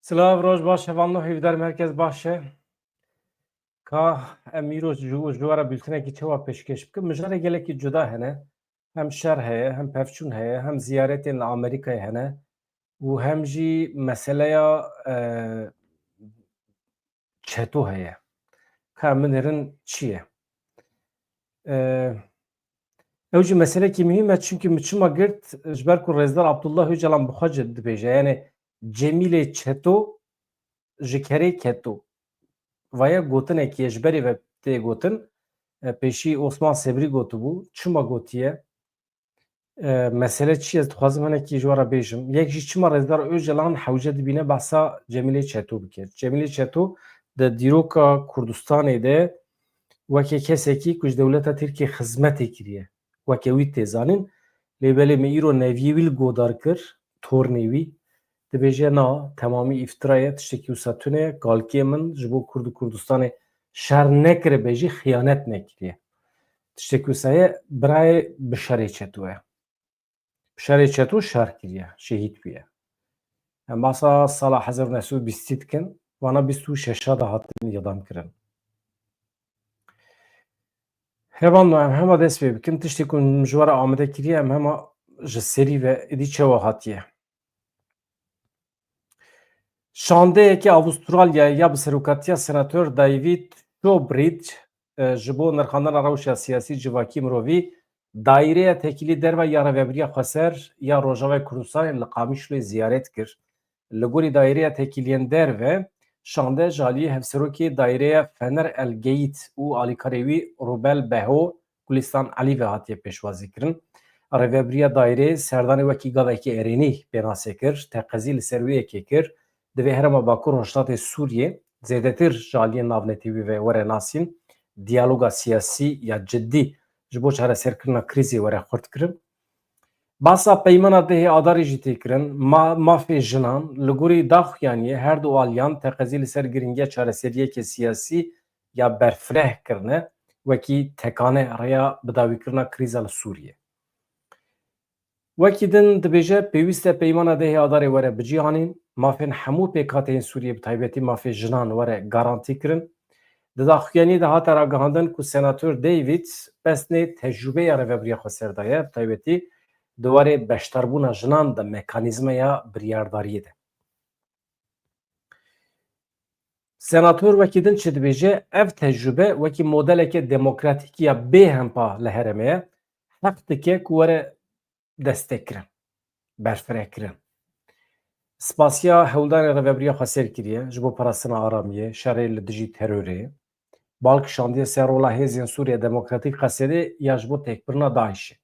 Slav roj baş hevanlı hevder merkez başe ka emiro jwara bültenekî çawa pêşkêş bikim mijare gelekî cuda hene hem şer heye hem pevçûn heye hem ziyaretên li Amerîkayê hene û hem jî meseleya çeto heye ka min herin çi ye ew jî meselekî mühim e çünkü min çima girt ji ber ku Rêzdar Abdullah Öcalan bi xwe dibêje yani Cemîlê çeto ji kerê keto vaya gotinekî ji berê ve tê gotin pêşî Osman Sebrî gotibû çima gotiye mesele çi ye dixwazim hinekî ji we re bêjim yek jî çima Rêzdar Öcalan hewce dibîne behsa Cemîlê Çeto bike. Cemîlê Çeto di dîroka Kurdistanê de wekî kesekî ku ji dewleta Tirkiye xizmetê kiriye wekî wî tê zanîn lêbelê me îro neviyê wî li godar kir tornê wî dibêje na temamî îftira ye tiştekî wisa tune ye galkiyê min ji bo Kurd û Kurdistanê şer nekiribe jî xıyanet nekiriye tiştekî wisa ye birayê bi şerê çeto ye bi şerê çeto şer kiriye şehîd bûye em basa sala 1920 dikin wana 26 da hatin yedam kirin hevan em hema dest pê bikin tiştê ku min ji we re amade kiriye em hema ji serî ve êdî çawa hatiye şandeyekî Avustralyayê ya bi seroketiya Senatör David Shawbridge ji bo nirxandina rewşa siyasî civakî mirovî daireya tekilî derve ya Rêveberiya Xweser ya Rojavayê Kurdistanê li Qamişloyê ziyaret kir. Li gorî daireya tekiliyên derve şande ji aliyê hevserokê daireya Fener El Geyît û alîkarê wî Rûbel Beho Gulistan Elî ve hatiye pêşwazî kirin. Rêveberiya daîrê serdanê wekî gavekî êrênî pênasê kir, teqezî li ser wê yekê kir. Divê herêma Bakur Rojhilatê Sûriyê zêdetir ji aliyên navnetî wî ve were nasîn diyaloga siyasî ya ciddî ji bo çareserkirina krîzê were xurt kirin. Basa peymana dehê adarê jî tê kirin, mafê jinan li gorî daxuyaniyê her du aliyan teqezî li ser giringiya çareseriyekê siyasî ya berfireh kirine wekî tekane rêya bidawîkirina krîza li Sûriyê. Wekî din dibêje pêwîst e peymana dehê adarê were bicîhanîn, mafên hemû pêkhateyên Sûriyê bi taybetî mafê jinan were garantî kirin. Di daxuyaniyê de hate ragihandin ku Senatör David bestnê tecrübeya Rêveberiya Xweser daye bi taybetî di warê beşdarbûna jinan di mekanîzmeya biryardariyê de. Senatör wekî din çi dibêje ev tecrübe wekî modeleke demokratîk ya bêhempa li herêmê ye heq dike ku were destekkirin, berfirehkirin. Spasiya hewldanê Rêveberiya Xweser kiriye ji bo parastina aramiyê, şerê li dijî terorê, balkişandiye ser rola hêzên Sûriya Demokratîk Xweserê ya ji bo têkbirina Daişê.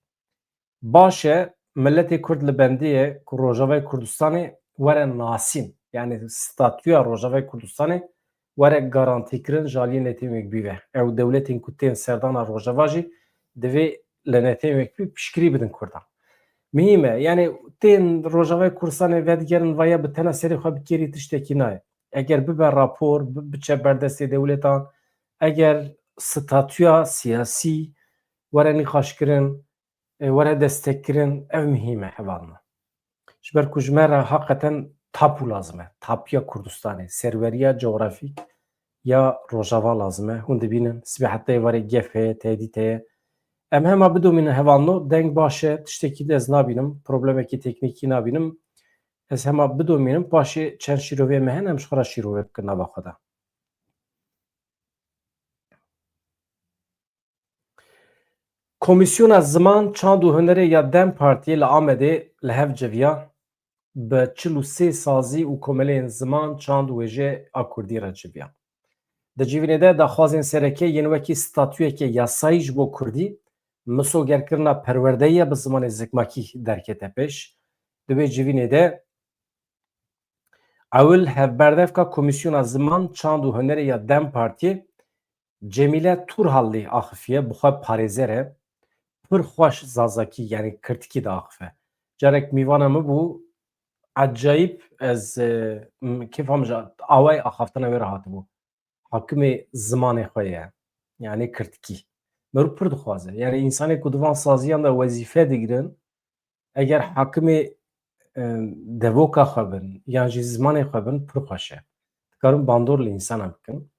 Baş e milletê Kurd li bendiyê ku Rojavayê Kurdistanê were nasîn yani statûya Rojavayê Kurdistanê were garantîkirin ji aliyê netên wekbî ve. Ew dewletên ku tên serdana Rojava jî divê li netên wekbî piştgirî bidin Kurdan. Mühim e yani tên Rojavayê Kurdistanê vedigerin vaya bi tena serê xwe bikêrî tiştekî naye. Eger bibe rapor biçe berdestê dewletan, eger statûya siyasî were nîqaşkirin, were destekkirin ev mühim e hevalna. Ji ber ku ji me re heqeten tapû lazim e. Tapîya Kurdistanê, serweriya coğrafîk ya Rojava lazim e. Hûn dibînin sibê heteyê warê gef heye, tehdît heye. Em hema bidomînin hevalno deng baş e tiştekî de ez nabînim, problemekî teknîkî nabînim. Ez hema bidomînim paşê çend şîrovê me hene em ji xwe re şîrovê bikin nava xwe de. Komîsyona Ziman, Çand û Hunerê ya Dem Partiyê li Amedê li hev civiya bi 43 sazî û komeleyên ziman, çand û wêjê a Kurdî re civiya. Di civînê de daxwazên sereke yên wekî statûyekê yasayî ji bo Kurdî, misogerkirina perwerdeyiya bi zimanê zikmakî derkete pêş. Di vê civînê de ewil hevberdevka Komîsyona Ziman, Çand û Hunerê ya Dem Partiyê Cemîle Turhallî axifiye bi xwe parêzer e. Pir xweş zazakî yani kirtikî de axife. Carek mîvana min bû acayip ez kêfam ji awayê axaftina wê re hatibû. Hakimê zimanê xwe ye yani kirtikî. Mirov pir dixwaze yani însanê ku di van saziyan de wezîfe digirin eger hakimê devoka xwe bin yan jî zimanê xwe bin pir xweş e. Dikarin bandor li însanan bikin.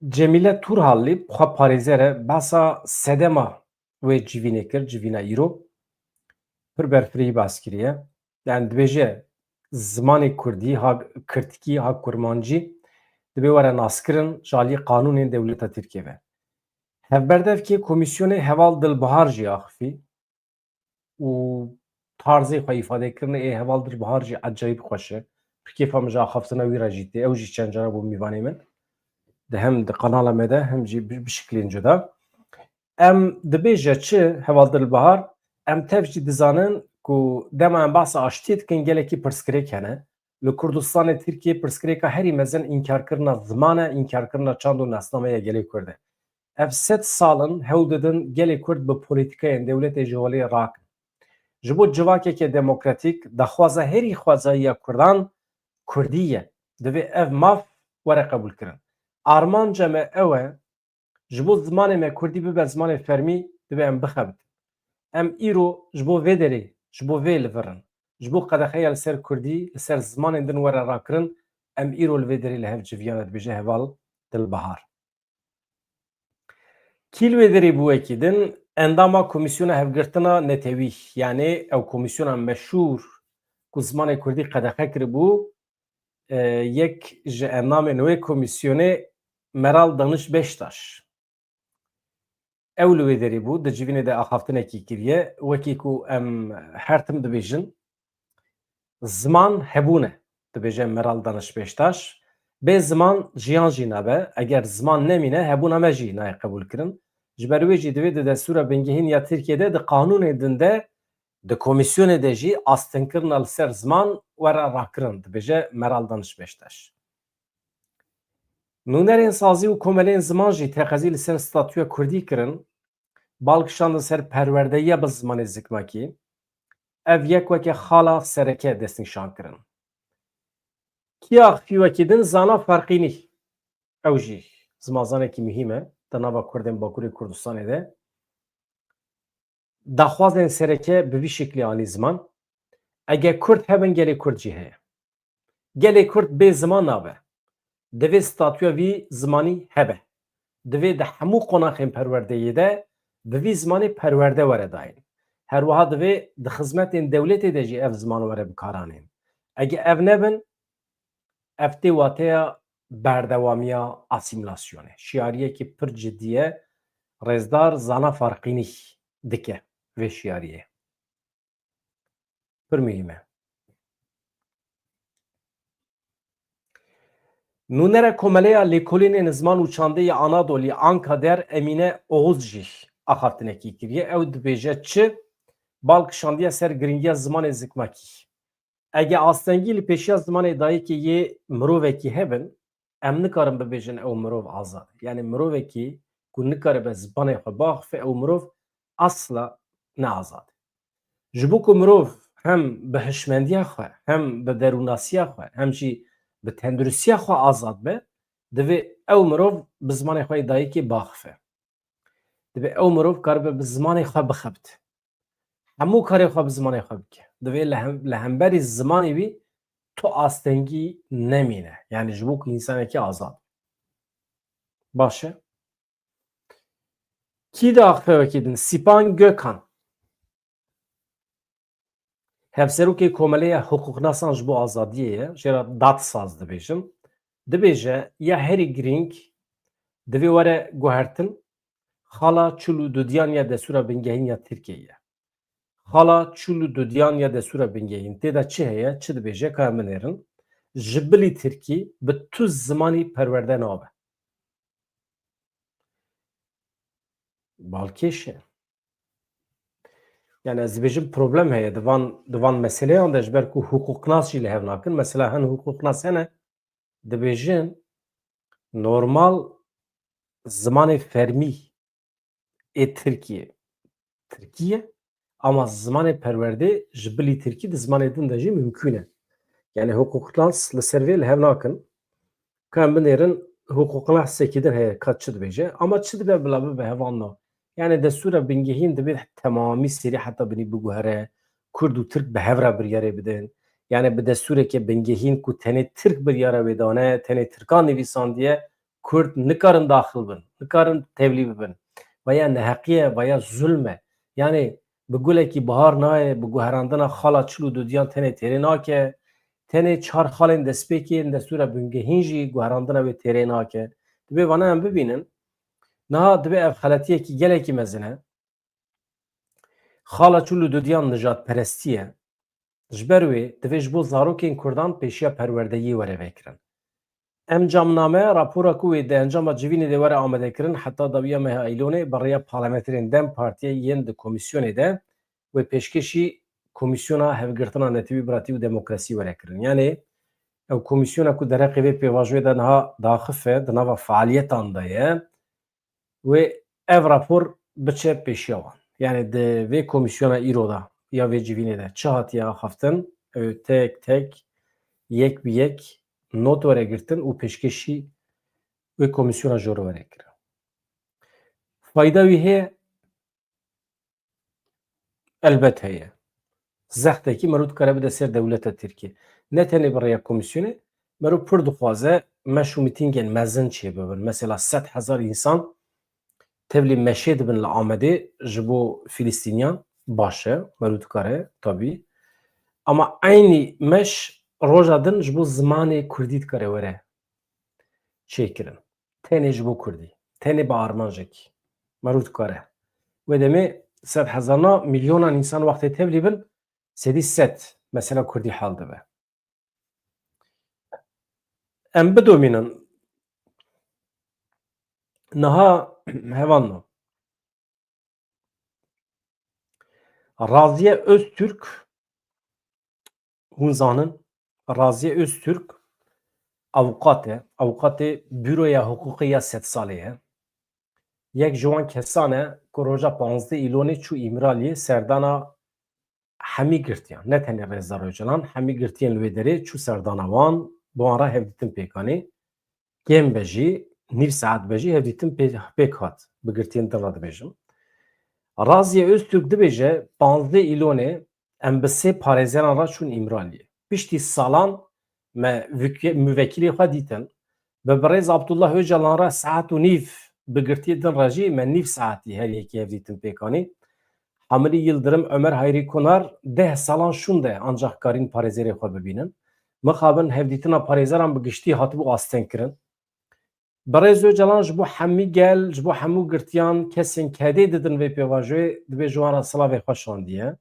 Cemîle Turhallî xwe parêzer e behsa sedema wê civînê kir, civîna îro pir berfirehî bas kiriye. Yani dibêje zimanê Kurdî Kirtikî ha kurmancî dibe were naskirin ji aliyê qanûnên dewleta Tirkiye ve. Hevberdevkê Komîsyonê Heval Dilbihar jî axivî û tarzê xwe îfadekirinê ê Heval Dilbihar jî ecayîb xweş e. Kêfa min ji axaftina wî re jî tê. Ew jî çend cara bû mîvanê min. De hem di kanala me de hem jî bi şiklên cuda. Em dibêje çi Heval Dilbihar em tev jî dizanin ku dema em behsa aştiyê dikin gelekî pirsgirêk hene. Li Kurdistanê Tirkiye pirsgirêka herî mezin înkârkirina ziman e, înkârkirina çand û nasnameya gelê Kurd e. Ev sed salin hewl didin gelê Kurd bi polîtîkayên dewletê ji holê rakin. Ji bo civakeke demokratîk daxwaza herî xwezayiya Kurdan Kurdî ye. Divê ev mav were qebûlkirin. Armanca me ew e ji bo zimanê me Kurdî bibe zimanê fermî divê em bixebitin. Em îro ji bo vê derê ji bo vê livirin. Ji bo qedexeya li ser Kurdî li ser zimanên din were rakirin em îro li vê derê li hev civiyan e dibêje Heval Dilbihar. Kî li vê derê bû wekî din endama Komîsyona Hevgirtina Netewî yani ew komîsyona meşhûr ku zimanê Kurdî qedexe kiribû yek ji endamên wê komîsyonê Meral Danış Beştaş. Ew li wê derê bû di civînê de axaftinekî kiriye wekî ku em her tim dibêjin ziman hebûn e dibêje Meral Danış Beştaş. Bê ziman jiyan jî nabe eger ziman nemîne hebûna me jî nayê qebûlkirin. Ji ber wê jî divê di destûra bingehîn ya Tirkiye'de di qanûnê din de di komîsyonê de jî astinkirina li ser ziman were rakirin dibêje Meral Danış Beştaş. Nûnerên sazî û komeleyên ziman jî teqezî li ser statûya Kurdî kirin. Balkişan li ser perwerdeyiya bi zimanê zikmakî. Ev yek weke xala sereke destnîşan kirin. Kî axivî wekî din Zana Ferqînî. Ew jî zimanzanekî mühîm e di nava Kurdên Bakurê Kurdistanê de. Daxwazên sereke bi vî şeklî anî ziman. Ege Kurd hebin gelê Kurd jî heye. Gelê Kurd bê ziman nabe. Divê statûya vî zimanî hebe. Divê di hemû qonaxên perwerdeyê de bi vî zimanê perwerde were dayîn. Her wiha divê di xizmetên dewletê de jî ev ziman were bikaranîn. Ege ev nebin ev tê wateya berdewamiya asîmîlasyonê. Şiyariyekî pir cidî ye Rêzdar Zana Ferqînî dike vê şiyariyê. Pir mühîm e. Nûnera Komeleya Lêkolînên Ziman û Çandê ya Anadolî Anka der Emîne Oğuz jî axaftinekî kiriye. Ew dibêje çi balkişandiya ser giringiya zimanê zikmakî. Ege astengî li pêşiya zimanê dayîkê yê mirovekî hebin em nikarin bibêjin ew mirov azad. Yani mirovekî ku nikaribe zimanê xwe biaxive ew mirov asla ne azad. Ji bo ku mirov hem bi hişmendiya xwe hem bi derûnasiya xwe hem jî bi tendurustiya xwe azad be divê ew mirov bi zimanê xwe dayîkê biaxive. Divê ew mirov karibe bi zimanê xwe bixebite. Hemû karê xwe bi zimanê xwe bike. Divê li hemberî zimanê wî tu astengî nemîne. Yani ji bo ku însanekî azad. Baş e? Kî di axife wekî din? Sîpan Gökhan. Hevserokê Komeleya Hukuknasan ji bo azadiyê ye. Jêra dadsaz dibêjin. Dibêje ya herî girîng divê were guhertin xala çûl û dudiyan ya destûra bingehîn ya Tirkiyeyê ye. Xala çûl û dudiyan ya destûra bingehîn têda çi heye? Çi dibêje? Ka em binêrin. Ji bilî Tirkî bi tu zimanî perwerde nabe. Balkêş e. Yani ez dibêjim problem heye divan meseleyan de ji ber ku hukuknas jî li hev nakin. Mesela hin hukuknas hene dibêjin normal zimanê fermî ê Tirkiye ama zimanê perwerdê ji bilî Tirkî di zimanê din de jî mümkün e. Yani hukuknas li ser vê li hev nakin. Ka em binêrin hukuknasekî din heye ka çi dibêje ama çi dibe bila bibe hevan na Yani destûra bingehîn dibe temamî serî heta binî biguhere Kurd û Tirk bi hev re biryarê bidin. Yani bi destûrekê bingehîn ku tenê Tirk biryara wê dane, tenê Tirkan nivîsandiye, Kurd nikarin daxil bin, nikarin tevlî bibin. Veya neheqiye veya zulm e. Yani bi gulekî bihar nayê, bi guherandina xala çil û dudiyan tenê têrê nake, tenê çar xalên destpêkê destûra bingehîn jî guherandina wê têrê nake. Dibe vana em bibînin niha dibe ev xeletiyekî gelekî mezin e. Xala çûl û dudiyan nijadperestî ye. Ji ber wê divê ji bo zarokên Kurdan pêşiya perwerdeyî were vekirin. Encamnameya rapora ku wê di encama civînê de were amadekirin heta dawiya meha Eylûnê bi rêya parlamenterên Dem Partiyê yên di komîsyonê de wê pêşkêşî Komîsyona Hevgirtina Netewî Biratî û Demokrasî were kirin. Yani ew komîsyona ku dereqê vê pêvajiyê de niha daxife di nava fealiyetan de ye wê ev rapor biçe pêşiya wan. Yani di vê komîsyona îro da ya vê civînê de çi hatiye axaftin ew tek tek yek bi yek not were girtin û pêşkêşî wê komîsyona jor were kirin. Fayda wî heye? Elbet heye. Zextekî mirov dikare bide ser dewleta Tirkiye. Ne tenê bi rêya komîsyonê, mirov pir dixwaze meş û mîtîngên mezin çêbibin. Mesela 100,000 însan tevlî meşê dibin li Amedê ji bo Filîstîniyan baş e, mirov dikare tabî. Ama aynî meş roja din ji bo zimanê Kurdî dikare were çêkirin. Tenê ji bo Kurdî, tenê bi armanjekî mirov dikare. Wê demê 100,000 na milyonan însan wextê tevlî bin sedî sed mesela Kurdî hel dibe. Em bidomînin niha hevan Raziye Öztürk hûn zanin Raziye Öztürk avukat e. Avukatê Büroya Hukukê ya sed salê ye. Yek ji wan kesan e ku roja 15 Îlonê çû îmiraliyê serdana hemî girtiyan. Ne tenê Rêza Rojhilan, hemî girtiyên li wê derê çû serdana wan, bi wan re hevdîtin pêkanî. Kêm be jî nîv saet be jî hevdîtin pêk hat. Bi girtiyên din re dibêjim. Raziye Öztürk dibêje 15 Îlonê em bi sê parêzeran re çûn îmiraliyê. Piştî salan me müvekilê xwe dîtin bi birêz Abdullah Öcalan re saet û nîv bi girtiyê din re jî me nîv saetî her yekê hevdîtin pêkanî. Hamilî Yıldırım, Ömer Hayri Kunar 10 salan şûn de ancak karîn parêzerê xwe bibînin. Mixabin hevdîtina parêzeran bi giştî hatibû astengkirin. Birêz Öcalan ji bo hemî gel, ji bo hemû girtiyan kesên kedê didin vê pêvajoyê dibê ji wan re silavê xwe şandiye.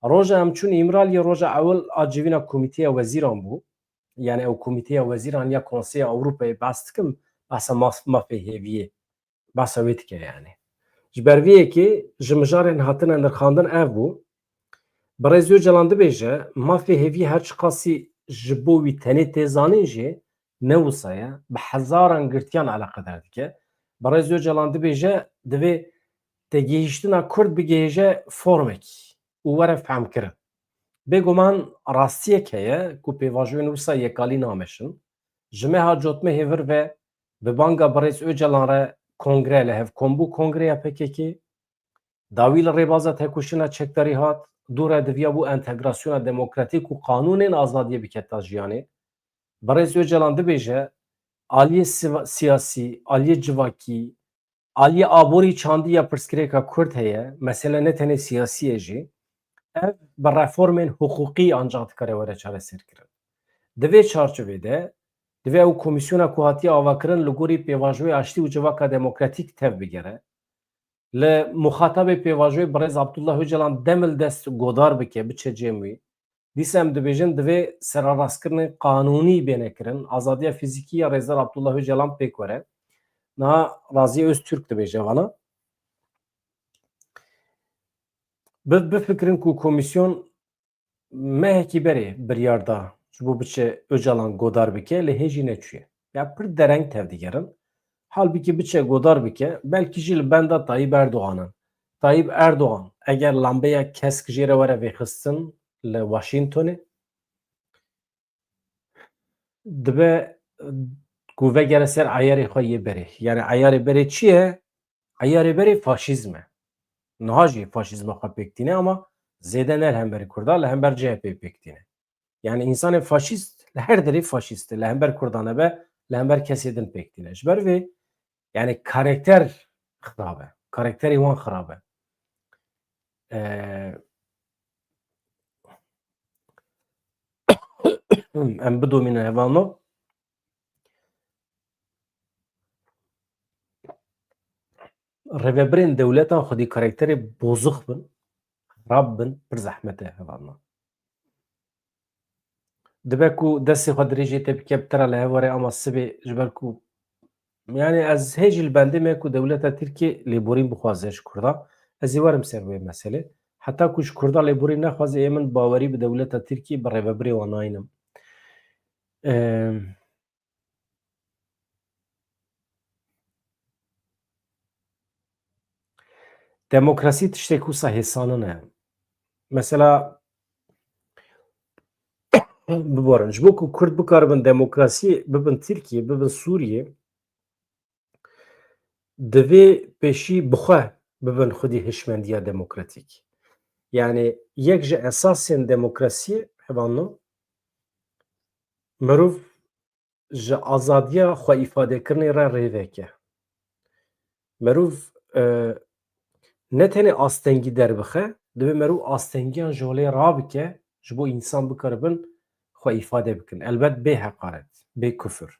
Roja em çûn îmiraliyê roja ewil a civîna Komîteya Wezîran bû. Yani ew Komîteya Wezîran ya Konseya Ewropayê behs dikim, behsa mafê hêviyê. Behsa wê dike yani. Ji ber vê yekê ji mijarên hatine nirxandin ev bû. Birêz Öcalan dibêje mafê hêvî her çi qasî ji bo wî tenê tê zanîn jî ne wisa ye bi hezaran girtiyan eleqedar dike. Birêz Öcalan dibêje divê tegihîştina Kurd bigihêje formekî û were fehmkirin. Bêguman rastiyek heye ku pêvajoyên wisa yekalî nameşin. Ji meha cotmê hêvir ve bi banga Birêz Öcalan re kongre li hev kombû kongreya PKK, dawî li rêbaza têkoşîna çekdarî hat, dûre diviya bû entegrasyona demokratîk û qanûnên azadiyê biketa jiyanê. Birêz Öcalan dibêje aliyê siyasî, aliyê civakî, aliyê aborî çandî ya pirsgirêka Kurd heye, mesele ne tenê siyasî ye jî, ev bi reformên hukukî ancak dikare were çareserkirin. Di vê çarçovê de divê ew komîsyona ku hatiye avakirin li gorî pêvajoyê aştî û civaka demokratîk tev bigere. Li muxatabê pêvajoyê Birêz Abdullah Öcalan demil dest godar bike biçe cêm wî. Dîsa em dibêjin divê serarastkirinê qanûnî bênekirin, azadiya fîzîkî ya Rêza Abdullah Öcalan pêk were. Niha Raziye Öztürk dibêje vana. Bifikirin ku komîsyon mehekî berê biryar da ji bo biçe Öcalan godar bike li hêjî neçûye. Ya pir dereng tev digerin. Halbuki biçe godar bike belkî jî li benda Tayyip Erdoğan'ın. Tayyip Erdoğan eger lambeya kesk jê re were vêxistin li Washingtonê dibe ku vegere ser eyarê xwe yê berê. Yani eyarê berê çi ye? Eya rêberê faşîzm e. Niha jî faşîzma xwe pêk tîne ama zêde ne li hemberî Kurda, li hember CHP pêk tîne. Yani insanê faşîst li her derê faşîst e. Li hember Kurdan hebe, li hember kesê din pêk tîne. Ji ber vê yani karakter xirab e. Karakterê wan xirab e. Em bidomînin hevano rêveberên dewletan xwedî karakterê bozux bin, xirab bin, pir zehmet e hevana. Dibe ku destê xwe dirêjê tê bike bi te re li hevarê ama sibê ji ber ku yani ez hêjî li bendê me ku dewleta Tirkiye lêborîn bixwaze ji Kurda. Ez ê werim ser vê meselê. Heta ku ji Kurda lêborîn nexwaze ê min bawerî bi dewleta Tirkiye bi rêveberê wan nayînim. Demokrasî tiştek wisa hêsanin e. Mesela bibarin ji bo ku Kurd bikaribin demokrasiyê bibin Tirkiye, bibin Sûriye divê pêşî bi xwe bibin xwedî hişmendiya demokratîk. Yani yek ji esasên demokrasiyê hevano mirov ji azadiya xwe îfadekirinê re rê veke. Mirov ne tenê astengî derbixe, divê mirov astengiyan ji holê rabike ji bo însan bikaribin xwe îfade bikin. Elbet bê heqaret, bê kufir.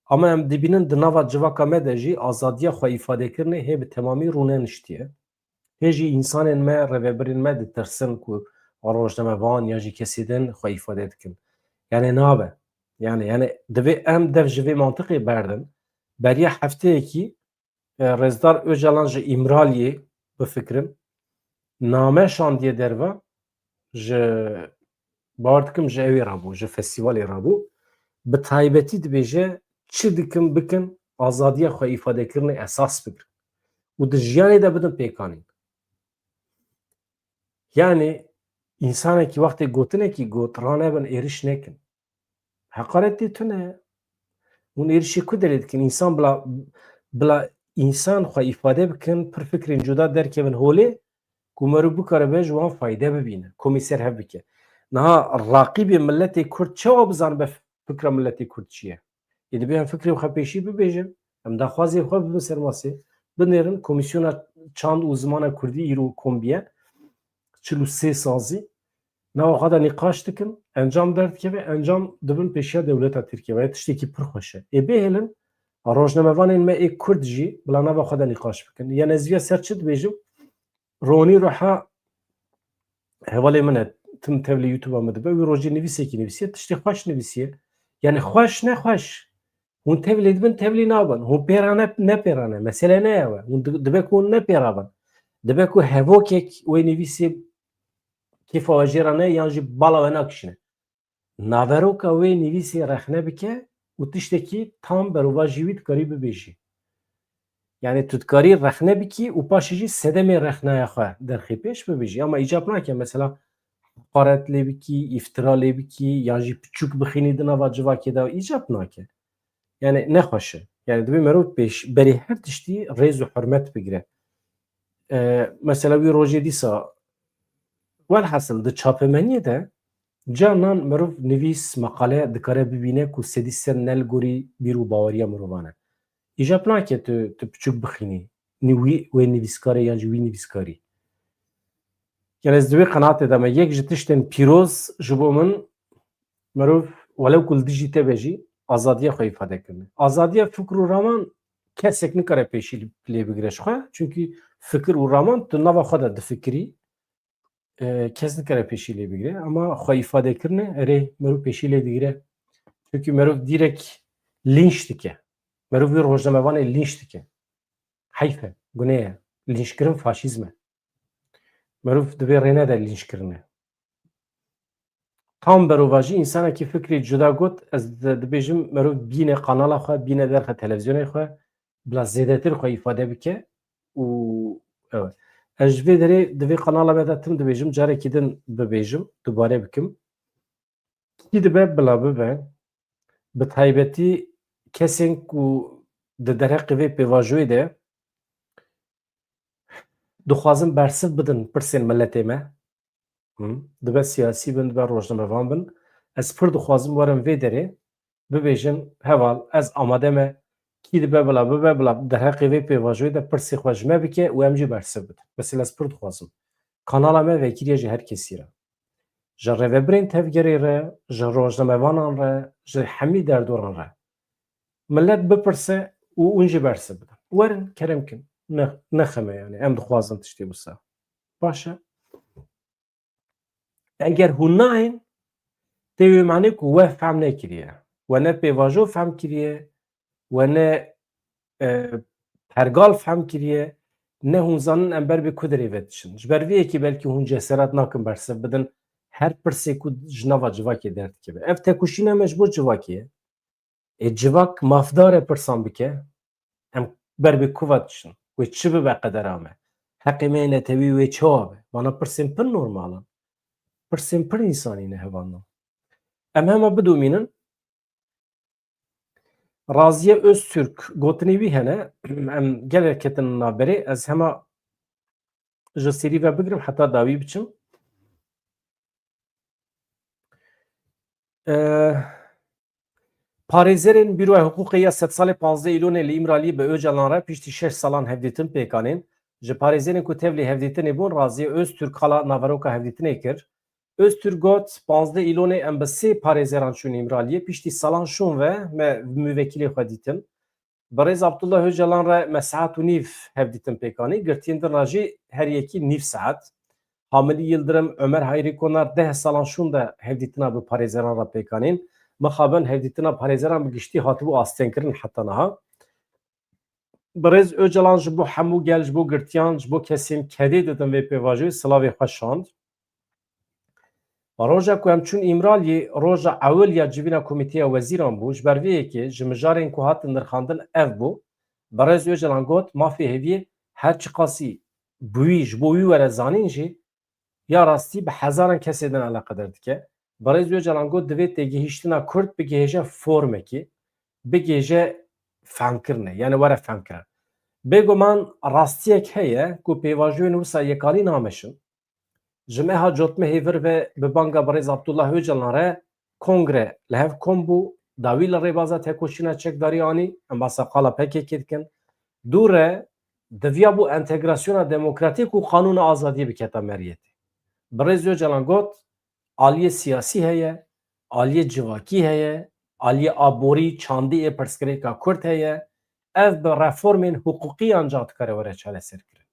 Ama em dibînin di nava civaka me de jî azadiya xwe îfadekirinê hê bi temamî rûne niştiye. Hê jî însanên me, rêveberên me ditirsin ku rojnamevan ya jî kesê din xwe îfade dikin. Yani nabe. Yani divê em dev ji vê mantiqê berdin. Beriya hefteyekî Rêzdar Öcalan ji İmraliyê bifikirin name şandiye derve ji bawer dikim ji evê rabû, ji festîvalê rabû. Bi taybetî dibêje çi dikin bikin azadiya xwe îfadekirinê esas bigirin û di jiyanê de bidin pêkanîn. Yani însanekî wextê gotinekî got ranebin êriş nekin. Heqaretê tune hûn êrişî ku derê dikin însan bila însan xwe îfade bikin pir fikrên cuda derkevin holê ku mirov bikaribe ji wan fayde bibîne komîser hev bike. Niha raqîbê milletê Kurd çawa bizanibe fikra milletê Kurd çi ye? Ê dibe em fikrê xwe pêşî bibêjin, em daxwazê xwe bibin ser masê, binêrin Komîsyona Çand û Zimana Kurdî îro kombiye 43 sazî nava xwe de nîqaş dikin, encam derdikeve, encam dibin pêşiya dewleta Tirkiye ve tiştekî pir xweş e. Ê bêhêlin rojnamevanên me ê Kurd jî bila nava xwe de nîqaş bikin. Ya ez vîya ser çi dibêjim? Ronî Ruha hevalê min e tim tev li YouTube'a me dibe wî rojî nivîsekî nivîsiye tiştê xweş nivîsiye. Yani xweş ne xweş. Hûn tevlê dibin tevlî nabin. Hûn pêrane nepêrane. Mesele ne ye we. Hûn dibe ku hûn nepêrabin. Dibe ku hevokek wê nivîsê kêfa we jêra ne yan jî bala we nakişîne. Naveroka wê nivîsê rexne bike û tiştekî tam berova jî wî dikarî bibêjî. Yani tu dikarî rexne bikî û paşê jî sedemê rexneya xwe derxê pêş bibêjî. Ama îcab nake mesela haqaret lê bikî, îftira lê bikî yan jî piçûk bixînî di nava civakê de îcab nake. Yani nexweş e. Yani divê mirov pêş berê her tiştî rêz û hurmet bigire. Mesela wî rojê dîsa welhasıl di çapemeniyê de canan mirov nivîs meqale dikare bibîne ku sedî ser nelgorî bîr û baweriya mirovan e. İcab nake tu piçûk bixînî wê nivîskarê yan jî wî nivîskarî. Yani ez divê qenaatê de me yek ji tiştên pîroz ji bo min mirov welew ku li dijî te be jî azadiya xwe îfadekirinê. Azadiya fikr û raman kesek nikare pêşî lê bigire ji xwe çünkü fikir û raman tu nava xwe de difikirî kes nikare pêşî lê bigire ama xwe îfadekirinê erê mirov pêşî lê digire. Çünkü mirov dîrek lînç dike. Mirov wî rojnamevanê lînç dike. Heyf e, gunê ye. Lînçkirin faşîzm e. Mirov divê rê nede lînçkirinê. Tam berova jî însanekî fikrê cuda got ez dibêjim mirov bîne qanala xwe, bîne derxe televizyonê xwe bila zêdetir xwe îfade bike û evet. Ez ji vê derê divê qanala me de tim dibêjim carekî din bibêjim, dubare bikim. Kî dibe bila bibe bi taybetî kesên ku di derheqê vê pêvajoyê de dixwazin bersiv bidin pirsên milletê me. Dibe siyasî bin, dibe rojnamevan bin. Ez pir dixwazim werin vê derê bibêjin heval ez amade me kî dibe bila bibe bila derheqê vê pêvajoyê de pirsê xwe ji me bike û em jî bersiv bidin. Mesela ez pir dixwazim kanala me vekiriye ji her kesî re, ji rêveberên tevgerê re, ji rojnamevanan re, ji hemî derdoran re millet bipirse û hûn jî bersiv bidin. Werin kerem kin, nexeme yani em dixwazin tiştê wisa. Baş e. Eger hûn nayên tê wê manî ku we fehm nekiriye, we ne pêvajo fehm kiriye, we ne pergal fehm kiriye, ne hûn zanin em ber bê ku derê ve diçin. Ji ber vê yekê belkî hûn cesaret nakin bersiv bidin her pirsê ku ji nava civakê derdikeve. Ev tekoşîna me ji bo civakê ye. Civak mafdar e pirsan bike, em ber bê ku ve diçin. Wê çi bibe qedera me? Heqê me ê netewî wê çi wabe? Bana pirsên pir normal in. Pirsên pir însanî ne hevalna. Em hema bidomînin Raziye Öztürk gotinê wî hene em gelek ketin navberê ez hema ji serî ve bigirim heta dawî biçim. Parêzerên Bîroya Hukûqê ya sed salê 15 îlonê li İmraliyê bi Öcalan re piştî 6 salan hevdîtin pêkanên ji parêzerên ku tev lê hevdîtinê bûn Raziye Öztürk hala naveroka hevdîtinê kir. Öztürk got 15 îlonê em bi sê parêzeran çûn İmraliyê piştî salan şûn ve me müvekilê xwe dîtin. Bi rêz Abdullah Öcalan re me saet û nîv hevdîtin pêkanî girtiyên din re jî her yekî nîv saet. Hamilî Yıldırım, Ömer Hayrî Konar 10 salan şûn de hevdîtina bi parêzeran re pêkanîn. Mixabin hevdîtina parêzeran bi giştî hatibû astênkirin heta niha. Bi rêz Öcalan ji bo hemû gel ji bo girtiyan ji bo kesên kedê didin vê pêvajoyê silavê xwe şand. Roja ku em çûn İmraliyê roja ewil ya civîna Komîteya Wezîran bû ji ber vê yekê ji mijarên ku hatin nirxandin ev bû. Bi rêz Öcalan got mafê hêviyê her çi qasî bûyî ji bo wî were zanîn jî ya rastî bi hezaran kesê din eleqedar dike. Bi rêz Öcalan got divê têgihîştina Kurd bigihêje formekî, bigihêje femkirinê yani were femkirin. Bêguman rastiyek heye ku pêvajoyên wisa yekarî nameşin. Ji meha cotmehê vir ve bi banga bi rêz Abdullah Öcalan re kongre li hev kom bû dawî li rêbaza tekoşîna çekdarî anî em basa qala PKK dikin. Dû re diviya bû entegrasyona demokratîk û qanûna azadiyê biketa meriyetê. Bi rêz Öcalan got aliyê siyasî heye, aliyê civakî heye, aliyê aborî çandiyê pirsgirêka Kurd heye, ev bi reformên hukukî ancak dikare were çareserkirin.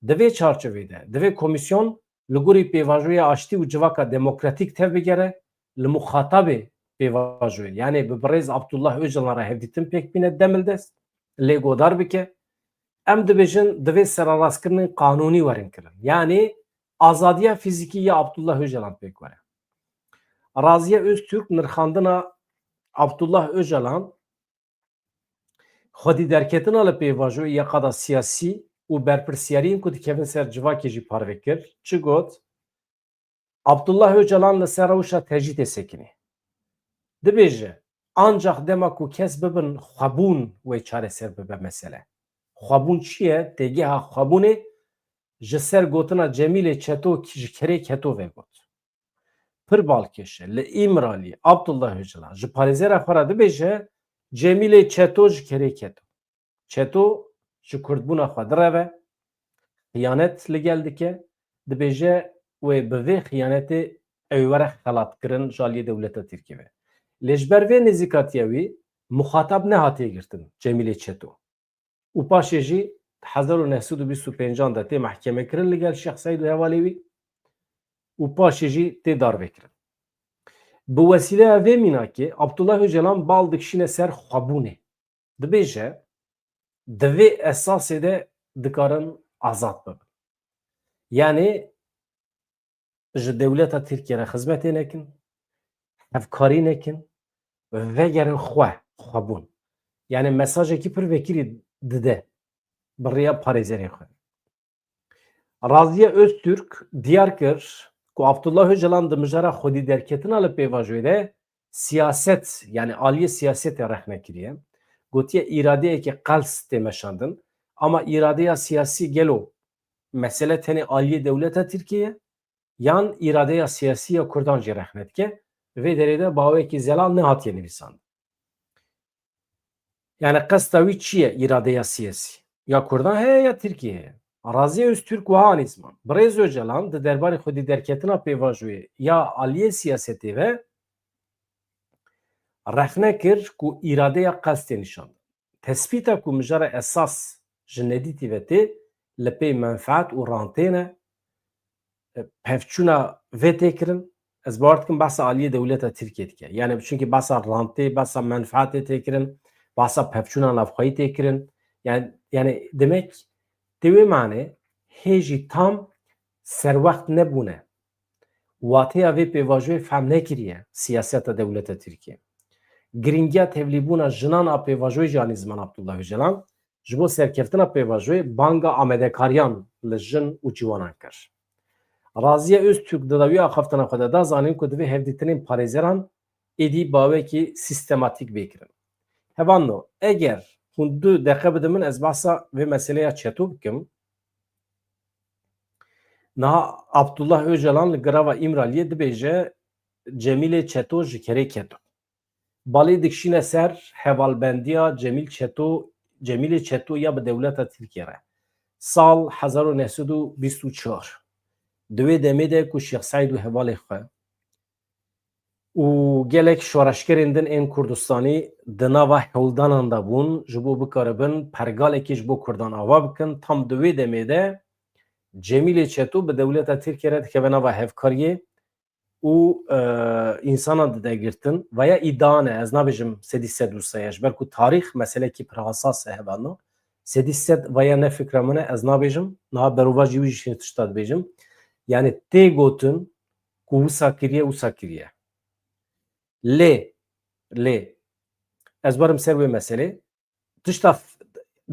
Di vê çarçovê de, di vê komîsyon li gorî pêvajoya aştî û civaka demokratîk tev bigere li muxatabê pêvajoyê yani bi rêz Abdullah Öcalan re hevdîtin pêk bîne demildest, lêgodar bike, em dibêjin di vê serarastkirinên qanûnî werin kirin. Yani azadiya fîzîkî ya Abdullah Öcalan pêk were. Raziye Öztürk nirxandina Abdullah Öcalan xwedî derketina li pêvajoyê ya qada siyasî û berpirsyariyên ku dikevin ser civakê jî parve kir. Çi got? Abdullah Öcalan li ser rewşa tecîtê sekinî. Dibêje ancak dema ku kes bibin xwebûn wê çareser bibe mesele. Xwebûn çi ye? Têgeha xwebûnê ji ser gotina Cemîlê Çeto ji kerê keto ve got. Pir balkêş e li İmraliyê Abdullah Öcalan ji parêzera xwe re dibêje Cemîlê Çeto ji kerê keto. Çeto ji kurdbûna xwe direve, xıyanet li gel dike, dibêje wê bi vê xıyanetê ew were xelatkirin ji aliyê dewleta Tirkiye ve. Lê ji ber vê nêzîkatiya wî muxatab nehatiye girtin Cemîlê Çeto. û paşê jî 1925 de tê mehkemekirin li gel Şex Seîd û hevalê wî û paşê jî tê darvekirin. Bi wesîleya vê mînakê Abdullah Öcalan bal dikişîne ser xwebûnê. Dibêje di vê esasê de dikarin azad bibin. Yani ji dewleta Tirkiye re xizmetê nekin, hevkarî nekin, vegerin xwe xwebûn. Yani mesajekî pir vekirî dide bi rêya parêzerê xwe. Raziye Öztürk diyar kir ku Abdullah Öcalan di mijara xwedî derketina li pêvajoyê de siyaset yani aliyê siyasetê rehne kiriye. Gotiye îradeyekî qels tê meşandin ama îradeya siyasî gelo mesele tenê aliyê dewleta Tirkiye yan îradeya siyasî ya Kurdan jî rehne dike. Vê derê de bawekî zelal nehatiye nivîsandin. Yani qesta wî çi ye îradeya siyasî? Ya Kurdan heye ya Tirkiye heye. Araziya Öztürk wiha nîzman. Birêz Öcalan di derbarê Xwedî derketina pêvajoyê ya aliyê siyasetê ve rexne kir ku îradeya qestê nîşan. Tespîta ku mijara esas ji nedîtî ve tê li pê menfaet û rantê ne pevçûna vê têkirin ez bawer dikim behsa aliyê dewleta Tirkiye dike. Yani çünkü behsa rantê, behsa menfaetê têkirin, behsa pevçûna navxweyî têkirin. Yani demek di wê manê hêjî tam serwext nebûne. Wateya vê pêvajoyê fehm nekiriye siyaseta dewleta Tirkiye. Giringiya tevlîbûna jinan a pêvajoyê jî anî ziman Abdullah Öcalan ji bo serkeftina pêvajoyê banga amedekariyan li jin û ciwanan kir. Raziya Öztürk di dawiya axaftina xwe de da zanîn ku divê hevdîtinên parêzeran êdî bawekî sîstematîk bêkirin. Hevano eger hûn du deqe bidin min ez behsa vê meseleya çeto bikim. Niha Abdullah Öcalan li girava İmraliyê dibêje Cemîlê Çeto ji kerê keto. Balê dikişîne ser hevalbendiya Cemîlê Çeto ya bi dewleta Tirkiye re. Sal 1924. Di wê demê de ku Şêx Seîd û hevalê xwe û gelek şoreşgerên din ên Kurdistanî di nava hewldanan de bûn ji bo bikaribin pergalekê ji bo Kurdan ava bikin. Tam di wê demê de Cemîlê Çeto bi dewleta Tirkiye re dikeve nava hevkariyê û însanan didegirtin veya îdia ne ez nabêjim sedî sed û se ji ber ku tarîx meselekî pir hesas e hevano sedî sed veya ne fikra min e ez nabêjim niha berova jî wî jî tişta dibêjim yani tê gotin ku wisa kiriye lê ez barim ser wê meselê tişta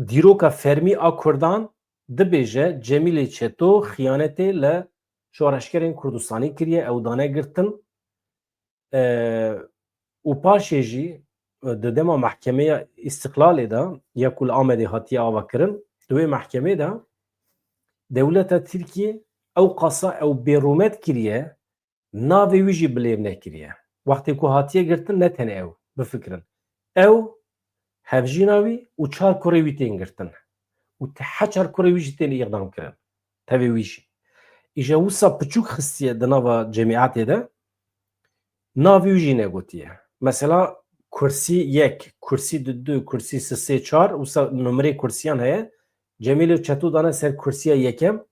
dîroka fermî a Kurdan dibêje Cemîlê Çeto xıyanetê li şoreşgerên Kurdistanî kiriye ew dane girtin û paşê jî di dema Mehkemeya İstiklalê de ya ku li Amedê hatiye avakirin di wê mehkemê de dewleta Tirkiye ew qasa ew bêrûmet kiriye navê wî jî bilêv nekiriye. Wextê ku hatiye girtin ne tenê ew bifikirin. Ew hevjîna wî û çar kurê wî tên girtin û tehe çar kurê wî jî tên îqdam kirin. Tevê wî jî. Îja wisa piçûk xistiye di nava cemîetê de navê wî jî negotiye. Mesela kursî yek, kursî du, kursî sê çar wisa numerê kursiyan heye Cemîlê Çeto dane ser kursiya yekem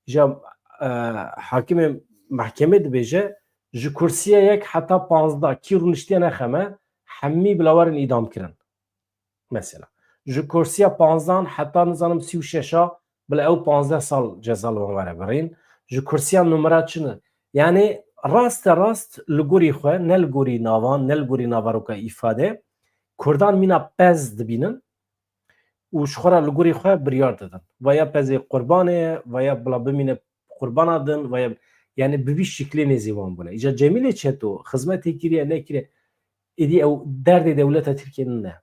ja hakimê mehkemê dibêje ji kursiya yek heta 15 kî rûniştiye nexeme hemî bilawarin îdam kirin. Mesela ji kursiya 15 heta nizanim 36 bila ew 15 sal ceza li wan were birîn. Ji kursiya numera çin yani rast li gorî xwe ne li gorî navan ne li gorî navaroka îfade Kurdan mîna pez dibînin û ji xwe re li gorî xwe biryar didin. Veya pezê qurbanê ye veya bila bimîne qurbana din veya yani bi vî şiklê nêzî wan bûne. Îja Cemîlê Çeto xizmetê kiriye nekiriye êdî ew derdê dewleta Tirkiye'nin ne?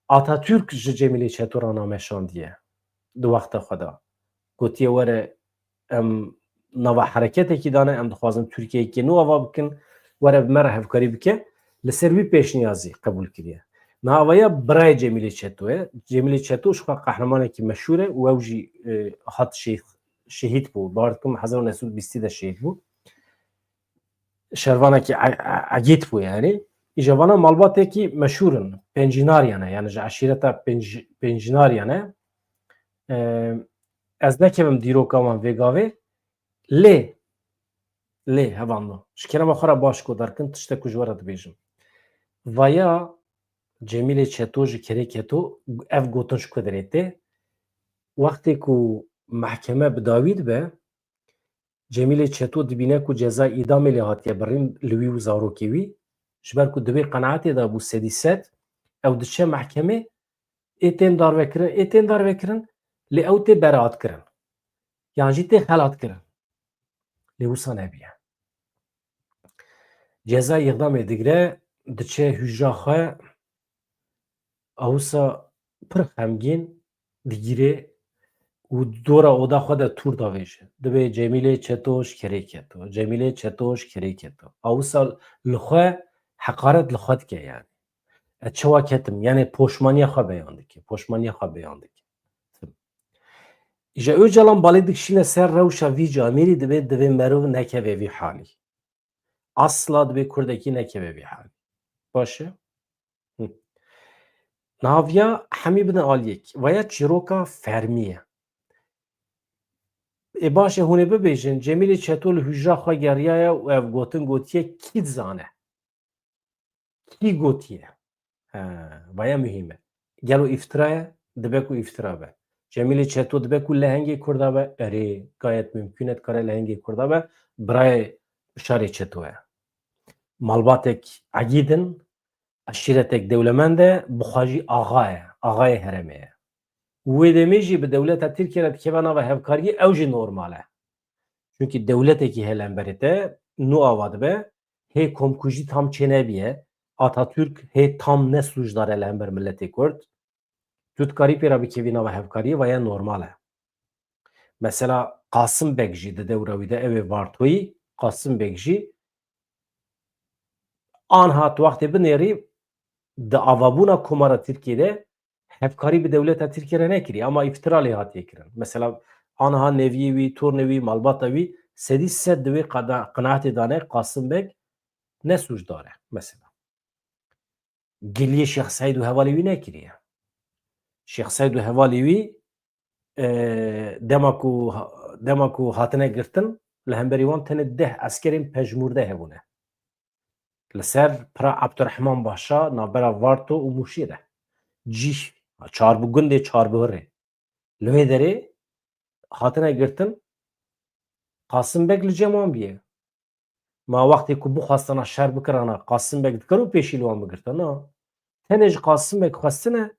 Atatürk ji Cemîlê Çeto re nameşandiye di wexta xwe de. Gotiye were em nava hereketekî dane em dixwazin Tirkiyeyekê nû ava bikin were bi me re hevkarî bike li ser wî pêşniyazî qebûl kiriye. Niha veya birayê Cemîlê Çeto ye. Cemîlê Çeto ji xwe qehremanekî meşhûr e û ew jî hat şehîd bû. Bawer dikim 1920 de şehîd bû. Şervanekî egît bû yani. Îja vana malbatekî meşhûr in. Pencînariyan e yani ji eşîreta Pencînariyan e. Ez nekevim dîroka wan vê gavê lê hevano ji kerema xwe re baş gudarkin tiştek ku ji we re dibêjim. Veya Cemîlê Çeto ji kerê keto ev gotin ji ku derê tê wextê ku mehkeme bi dawî dibe Cemîlê Çeto dibîne ku ceza îdamê lê hatiye birîn li wî û zarokê wî ji ber ku divê qenaetê de bû sedî sed ew diçe mehkemê tên darvekirin lê ew tê beraat kirin yan jî tê xelat kirin lê wisa nebiye. Ceza îqdamê digire diçe hûjra xwe wisa pir xemgîn digîrê û dora oda xwe de tûr davêje. Dibe Cemîlê Çetoş kerê keto. Cemîlê Çetoş kerê keto. Awisa li xwe heqaret li xwe dike yani. Çawa ketim yani poşmaniya xwe beyan dike. Poşmaniya xwe beyan dike. Ji Öcalan balê dikişîne ser rewşa vî Camerî divê merov nekeve vî halî. Asla divê Kurdekî nekeve vî halî. Baş e? Naviya hemî bidin aliyek. Vaya çîroka fermî ye. Baş e hûn ê bibêjin Cemîlê Çetol li hûjra xwe geriyaye û ev gotin gotiye kî dizane? Kî gotiye? He, vaya mühîm e. Gelo îftira ye, dibe ku îftira be. Cemîlê Çetol dibe ku lehengê Kurda be, erê gayet mümkün e dikare lehengê Kurda be, birayê şarê Çeto ye. Malbatek egî din, eşîretek dewlemend e, bixwe jî axa ye, axayê herêmê ye. Wê demê jî bi dewleta Tirkiye re dikeve nava hevkariyê ew jî normal e. Çünkü devletekî heye lemberê te nû ava dibe, hê komkujî tam çê nebiye, Atatürk hê tam ne sûjdar e li hember milletê Kurd, tu dikarî pêra bikevî nava hevkariyê vaya normal e. Mesela Qasım Bek jî di dewra wî de ew ê Vartoyî, Qasım Bek jî an hat wextê binêrî di avabûna komara Tirkiyeyê hevkarî bi dewleta Tirkiye re nekiriye ama îftira lê hatiye kirin. Mesela aniha neviyê wî, tornê wî, malbata wî sedî sed di wê qenaetê dane Qasım Bek ne sûjdar e mesela. Giliyê Şex Seîd û hevalê wî nekiriye. Şex Seîd û hevalê wî dema ku hatine girtin li hemberî wan tenê 10 eskerên pejmûrde hebûne. Li ser pira Ebdurrehman Başa navbera Varto û Mûşî de. Cî çarbû gundê Çarbihirê. Li wê derê hatine girtin Qasım Bek li cem wan bîye. Ma wextê ku bixwastana şer bikirana Qasım Bek dikar û pêşî li wan bigirta na. Tenê ji Qasım Bek xwestine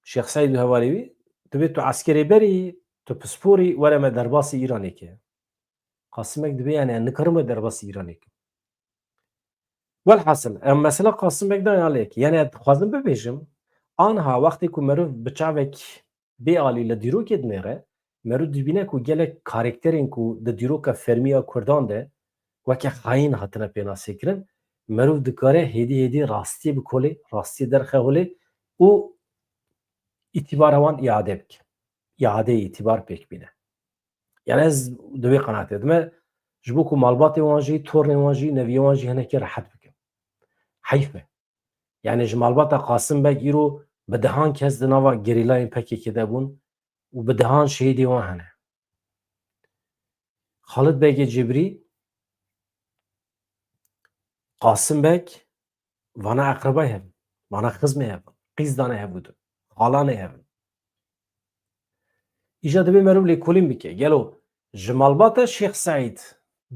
Şex Seîd û hevalê wî divê tu eskerê berî, tu pisporî were me derbasî Îranê ke. Qasım Bek dibe yani nikarim me derbasî Îranê kim. Welhasil em mesela Qasım Bek daye alêyekê. Yani dixwazim bibêjim aniha wextê ku merov bi çavek bêalî li dîrokê dinêre, merov dibîne ku gelek karakterên ku di dîroka fermiya Kurdan de weke xayîn hatine pênasêkirin, merov dikare hêdî hêdî rastiyê bi kolê, rastiyê derxeholê û îtibara wan îade bike. İadeyê îtibar pêk bîne. Yani ez di wê qenaetê dime ji bo ku malbatê wan jî, tornê wan jî, neviyê wan jî hinekî rehet bikin. Heyf e. Yani ji malbata Qasım Bek îro bi dihan kes di nava gerîlayên PKK de bûn û bi dihan şehîdê wan hene. Xalid Bekê Cibrî, Qasım Bek vana eqrebay hebin, vana xizmê hebin, qîzdanê hebûdin, xalanê hebin. Îja dibe merov lêkolîn bike. Gelo ji malbata Şex Seîd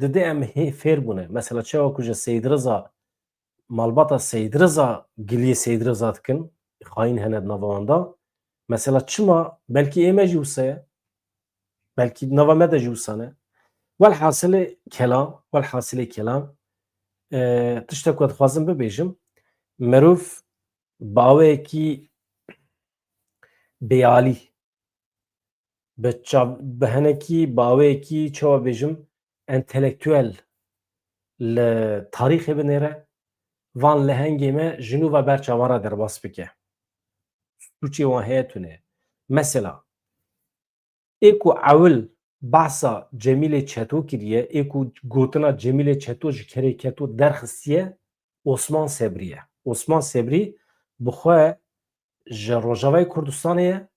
dide em fêr bûne. Mesela çawa ku ji Seyid Reza malbata Seyid Reza giliyê Seyid Reza dikin, xayîn hene di nava wan da. Mesela çima belkî ême jî wisa ye, belkî nava me de jî wisa ne. Welhasilê kelam tiştek ku dixwazim bibêjim merov bi awayekî bêalî bi hinekî bi awayekî çawa bêjim entelektûel li tarîxê binêre van lehengê me ji nû ve berçavan re derbas bike. Sûçê wan heye tune. Mesela ê ku ewil behsa Cemîlê Çeto kiriye, ê ku gotina Cemîlê Çeto ji kerê keto derxistiye Osman Sebrî ye. Osman Sebrî bi xwe ji Rojavayê Kurdistanê ye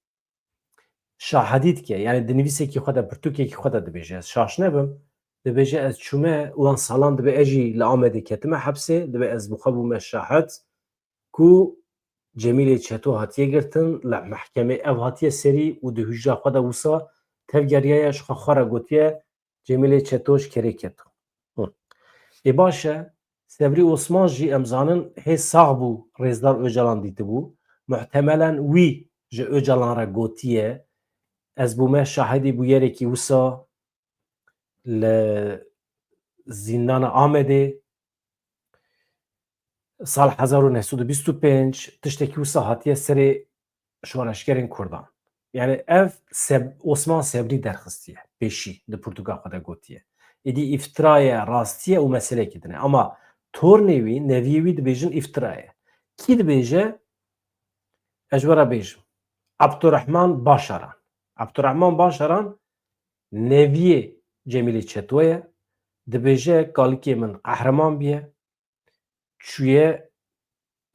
şahedî dike. Yani di nivîsekî xwe de pirtûkekî xwe de dibêje. Ez şaş nebim. Dibêje ez çûme wan salan dibe ez jî li Amedê ketime hepsê dibe ez bi xwe bûme şahed ku Cemîlê Çeto hatiye girtin li mehkemê ev hatiye serî û di hûjra xwe de wisa tev geriya ji xwe re gotiye Cemîlê Çeto ji kerê keto. Ê baş e Sebrî Osman jî em zanin hê sax bû Rêzdar Öcalan dîtibû. Muhtemelen wî ji Öcalan re gotiye ez bûme şahidî bûyerekî wisa li zîndana Amedê sal 1925 tiştekî wisa hatiye serê şoreşgerên Kurdan. Yani Osman Sebri derxistiye peşi de Portugal xwe de gotiye. Êdî îftiraya rastiye û meselekê din e. Ama tornê wî, neviyê wî dibêjin îftira ye. Kî dibêje? Ez ji we re bêjim. Abdurrahman Başaran. Abdurrahman Başaran neviyê Cemîlê Çeto ye. Dibêje kalikê min qehreman bîye. Çûye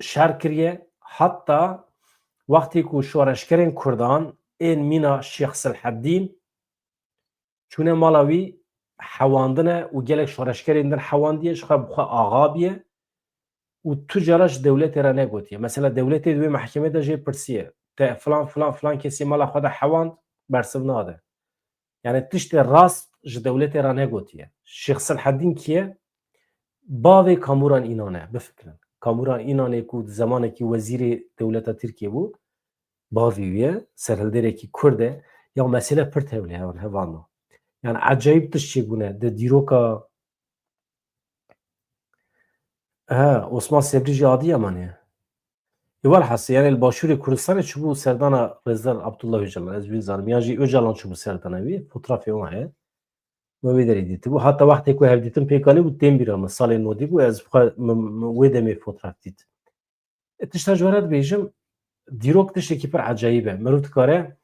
şer kiriye. Hatta wextê ku şoreşkerên Kurdan ên mîna Şêx Selheddîn çûne mala wî hewandine û gelek şoreşkerên din hewandiye ji xwe bi xwe axa bîye û tu cara ji dewletê re negotiye. Mesela dewletê di wê mehkemê de jê pirsiye. Te filan filan filan kesî mala xwe de hewand bersiv nade. Yani tiştê rast ji dewletê re negotiye. Şêx Selheddîn kî ye? Bavê Kamuran İnan e. Bifikirin. Kamuran İnanê ku di zamanekî wezîrê dewleta Tirkiye bû, bavê wî ye, serhilderekî Kurd e. Ya mesele pir tevlî hevan. Yani acayip tişt çêbûne di dîroka Osman Sebri jî adî Amanê. Walhasî yani li Başûrê Kurdistanê çûbû serdana Rezdan Abdullah Öcalan. Ez wî zanim. Yan jî Öcalan çûbû serdana wî. Fotrafê wan heye. Me wê derê dîtibû. Hatta wextê ku hevdîtin pêk anî bû tên bîra min. Salê nodî bû ez wê demê fotraf dît. Tişta ji we re dibêjim dîrok tiştekî pir ecayîb e. Mirov dikare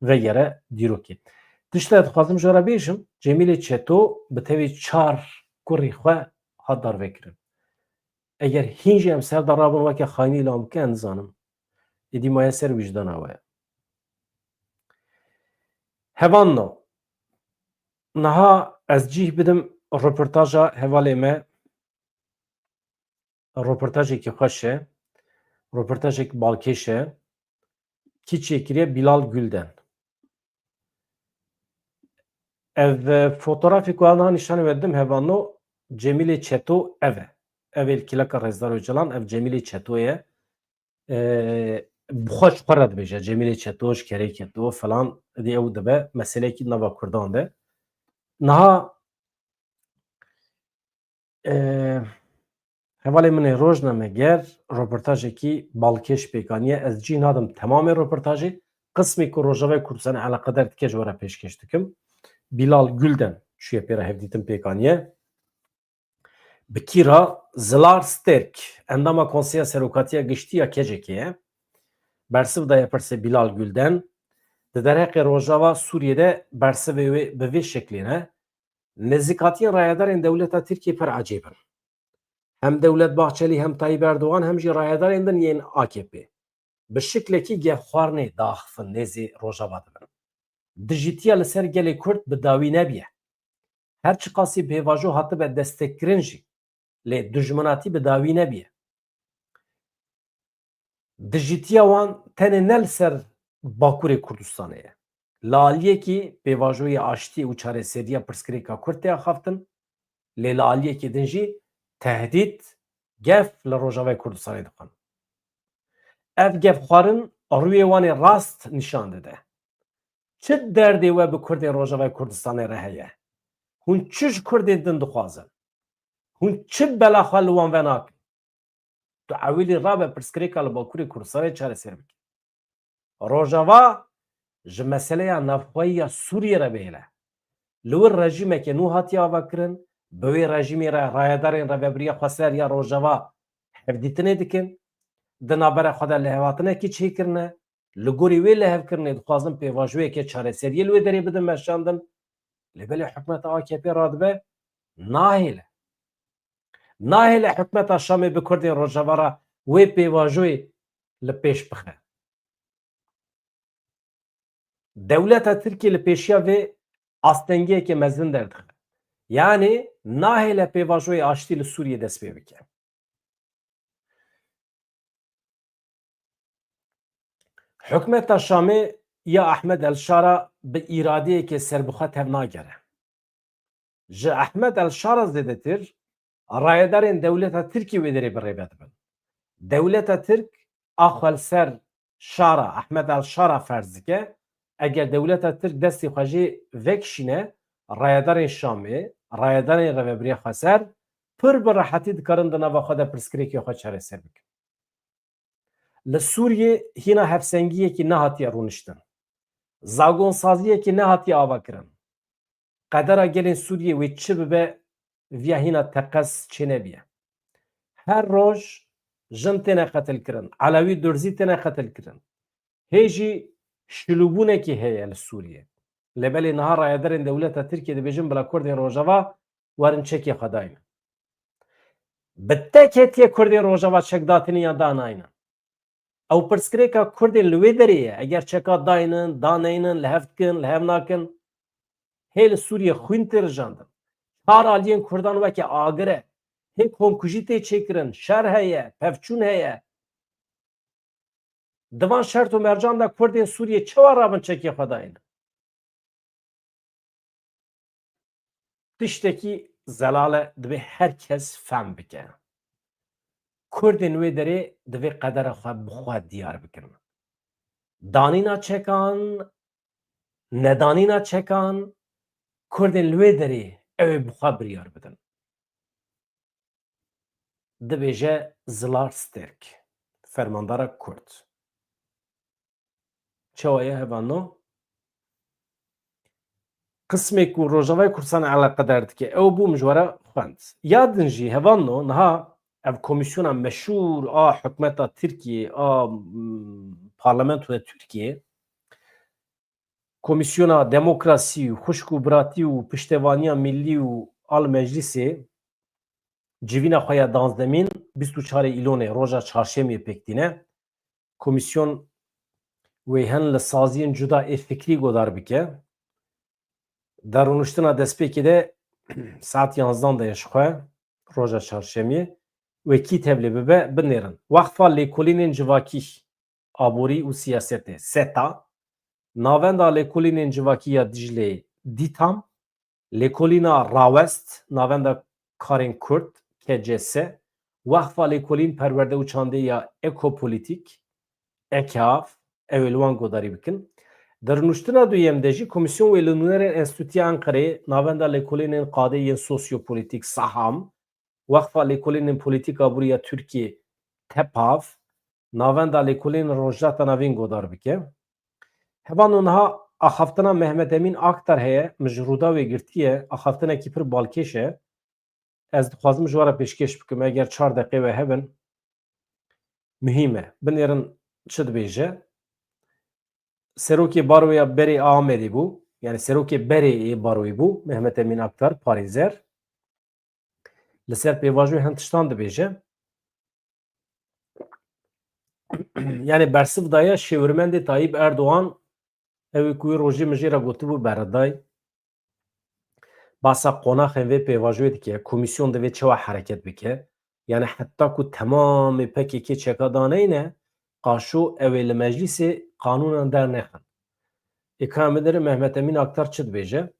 vegere dîrokê. Tişta dixwazim ji we re bêjim Cemîlê Çeto bi tevî çar kurê xwe hat darvekirin. Eger hîn jî em ser rabin weke xaynî îlan bike ez nizanim. Êdî maye ser wîcdana we ye. Hevanno niha ez cih bidim röportaja hevalê me röportajekî xweş e. Röportajek balkêş e. Kî çêkiriye? Bilal Gülden. Ev fotoğrafê ku niha nîşanê we didim hevanno Cemîlê Çeto ev e. Ev ê kilaka Rezdar Öcalan ev Cemîlê Çeto ye. Bi xwe ji xwe re dibêje Cemîlê Çeto ji kerê keto falan dî ew dibe meselekî nava Kurdan de. Niha hevalê min ê Rojnameger röportajekî balkêş pêkaniye. Ez cî nadim temamê röportajê. Qismê ku Rojavayê Kurdistanê eleqedar dike ji we re pêşkêş dikim. Bilal Gülden çûye pê re hevdîtin pêkaniye. Bi kîra Zilar Sterk endama Konseya Serokatiya Giştî Kecekê ye. Bersiv daye pirsê Bilal Gülden di derheqê Rojava Sûriyeyê bersivê wê bi vê şeklê ne nezîkatiyên rayedarên dewleta Tirkiye pir ecêb in. Hem Devlet Bahçeli hem Tayyip Erdoğan hem jî rayedarên din yên AKP. Bi şeklekî gevxwarinê daxifin nêzê Rojava dibin. Dijîtiya li ser gelê Kurd bi dawî nebiye. Her çi qasî pêvajo hatibe destekkirin jî lê dijminatî bi dawî nebiye. Dijîtiya wan tenê ne li ser Bakurê Kurdistanê ye. Li aliyekî pêvajoyê aştî û çareseriya pirsgirêka Kurd tê axaftin, lê li aliyekê din jî tehdît gev li Rojavayê Kurdistanê dixin. Ev gevxwarin rûyê wan ê rast nîşan dide. Çi derdê we bi Kurdên Rojavayê Kurdistanê re heye? Hûn çi ji Kurdên din dixwazin? Hûn çi bela xwe li wan ve nakin? Tu ewilî rabe pirsgirêka li Bakurê Kurdistanê çareser bike. Rojava ji meseleya navxweyiya Sûriyê re bêhile. Li wir rejîmeke nû hatiye avakirin, bi wê rejîmê re rayedarên Reveberiya Xweser ya Rojava hevdîtinê dikin, di navbera xwe de lehevhatinekî çêkirine, li gorî wê lehevkirinê dixwazin pêvajoyeke çareseriyê li wê derê bidin meşandin, lê belê hikûmeta AKP radibe nahêle. Nahêle hikûmeta Şamê bi Kurdên Rojava re wê pêvajoyê li pêş bixe. Dewleta Tirkiye li pêşiya vê astengiyekê mezin derdixe. Yani nahêle pêvajoyê aştî li Sûriyê dest pê bike. Hikûmeta Şamê ya Ahmed Elşara bi îradeyekê serbixwe tev nagere. Ji Ahmed Elşara zêdetir rayedarên dewleta Tirkiye wê derê bi rêve dibin. Dewleta Tirk a xwe li ser şara Ahmed Elşara ferz dike, eger dewleta Tirk destê xwe jê vekişîne rayedarên Şamê, rayedarên Reveberiya Xweser pir bi rehetî dikarin di nava xwe de pirsgirêkê xwe çareser bikin. Li Sûriyê hîna hevsengiyekî nehatiye rûniştin. Zagon saziyekî nehatiye avakirin. Qedera gelên Sûriyê wê çi bibe viya hîna teqez çê nebiye. Her roj jin têne qetilkirin. Elewî Durzî têne qetilkirin. Hê jî şilûbûnekî heye li Sûriyê. Lebelê niha rayedarên dewleta Tirkiye dibêjin bila Kurdên Rojava werin çekê xwe dayînin. Bi tek hetiye Kurdên Rojava çekdatinê ya danayînin. Ew pirsgirêka Kurdên li wê derê ye. Eger çeka dayînin, daneynin, li hev dikin, li hev nakin. Hê li Sûriyê xwîn tê rijandin. Çar aliyên Kurdan weke agir e. Hê komkujî tê çêkirin, şer heye, pevçûn heye. Divan şert û mercan da Kurdên Sûriyê çawa rabin çekê xwe dayînin? Tiştekî zelale divê herkes fehm bike. Kurdên wê derê divê qedera xwe bi xwe diyar bikin. Danîna çekan, nedanîna çekan, Kurdên li wê derê ew ê bi xwe biryar bidin. Dibêje Zilar Stêrk, fermandara Kurd. Çawa ye hevano? Qismê ku Rojavayê Kurdistanê eleqedar dike, ew bû min ji were xwend. Yadin jî hevano niha ev komîsyona meşhûr a hikûmeta Tirkiye a parlamentoya Tirkiye, Komîsyona Demokrasî û Xuşkûbiratî û Piştevaniya Millî û al Meclîsê civîna xwe ya 12 bîst û çarê îlonê roja çarşemê pêktîne. Komîsyon wê hin li saziyên cuda ê fikrî godar bike. Derûniştina destpêkê de saet 11 de ji xwe roja çarşemê wekî tevlî bibe binêrin. Wexfa lêkolînên civakî, aborî û siyasetê SETA, navenda lêkolînên civakî ya Dicleyê Dîtam, lêkolîna Rawest, navenda karên Kurd KCS, Wexfa lêkolîn perwerde û çandê ya Ekopolitîk EKAV, ew ê li wan godarî bikin. Derûniştina duyem de jî komîsyon wê li nûnerên Enstitûya Enqereyê navenda lêkolînên qadê yên sosyopolîtîk SAHAM, Wexfa lêkolînên polîtîk aborî ya Tirkiye TEPAV, navenda lêkolînên rojhilata navîn godar bike. Hevano niha axaftina Mehmet Emîn Aktar heye, min ji rûda wê girtiye, axaftinekî pir balkêş e. Ez dixwazim ji we re pêşkêş bikim, eger 4 deqê we hebin, muhîm e. Binêrin çi dibêje? Serokê Baroya Berê a Amedê bû, yani Serokê Berê Baroyê bû, Mehmet Emîn Aktar, parêzer. Li ser pêvajoyê hin tiştan dibêje. Yani bersiv daye şêwirmendê Tayyip Erdoğan ew ku rojê min jê re gotibû beredayê basa qonaxên vê pêvajoyê dike, komîsyon divê çawa hereket bike, yani heta ku temamê PKK çekadaneyî ne, qaşo ew ê li meclîsê qanûnan dernexin. Êkamederê Mehmet Emîn Aktar çi dibêje?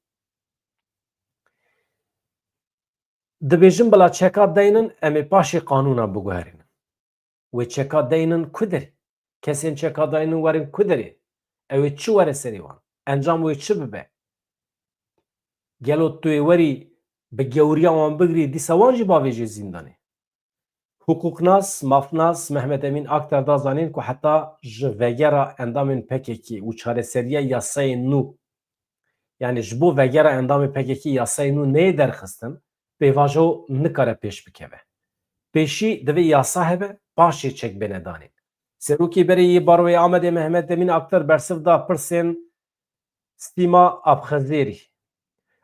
Dibêjin bila çeka deynin em ê paşê qanûna biguherînin. Wê çeka deynin ku derê? Kesên çeka dayînin werin ku derê? Ew ê çi were serê wan? Encam wê çi bibe? Gelo tu ê werî bi gewriya wan bigirî dîsa wan jî bavê jê zîndanê. Hukuknas, mafnas Mehmet Emîn Aktar da zanîn ku heta ji vegera endamên PKK û çareseriya yasayên nû, yani ji bo vegera endamê PKK yasayên nû neyê derxistin, pêvajo nikare pêş bikeve. Pêşî divê yasa hebe, paşê çek bêne danîn. Serokê Berê Baroyê Amedê Mehmet Emîn Aktar bersiv da pirsên Stîma Abxezêrî.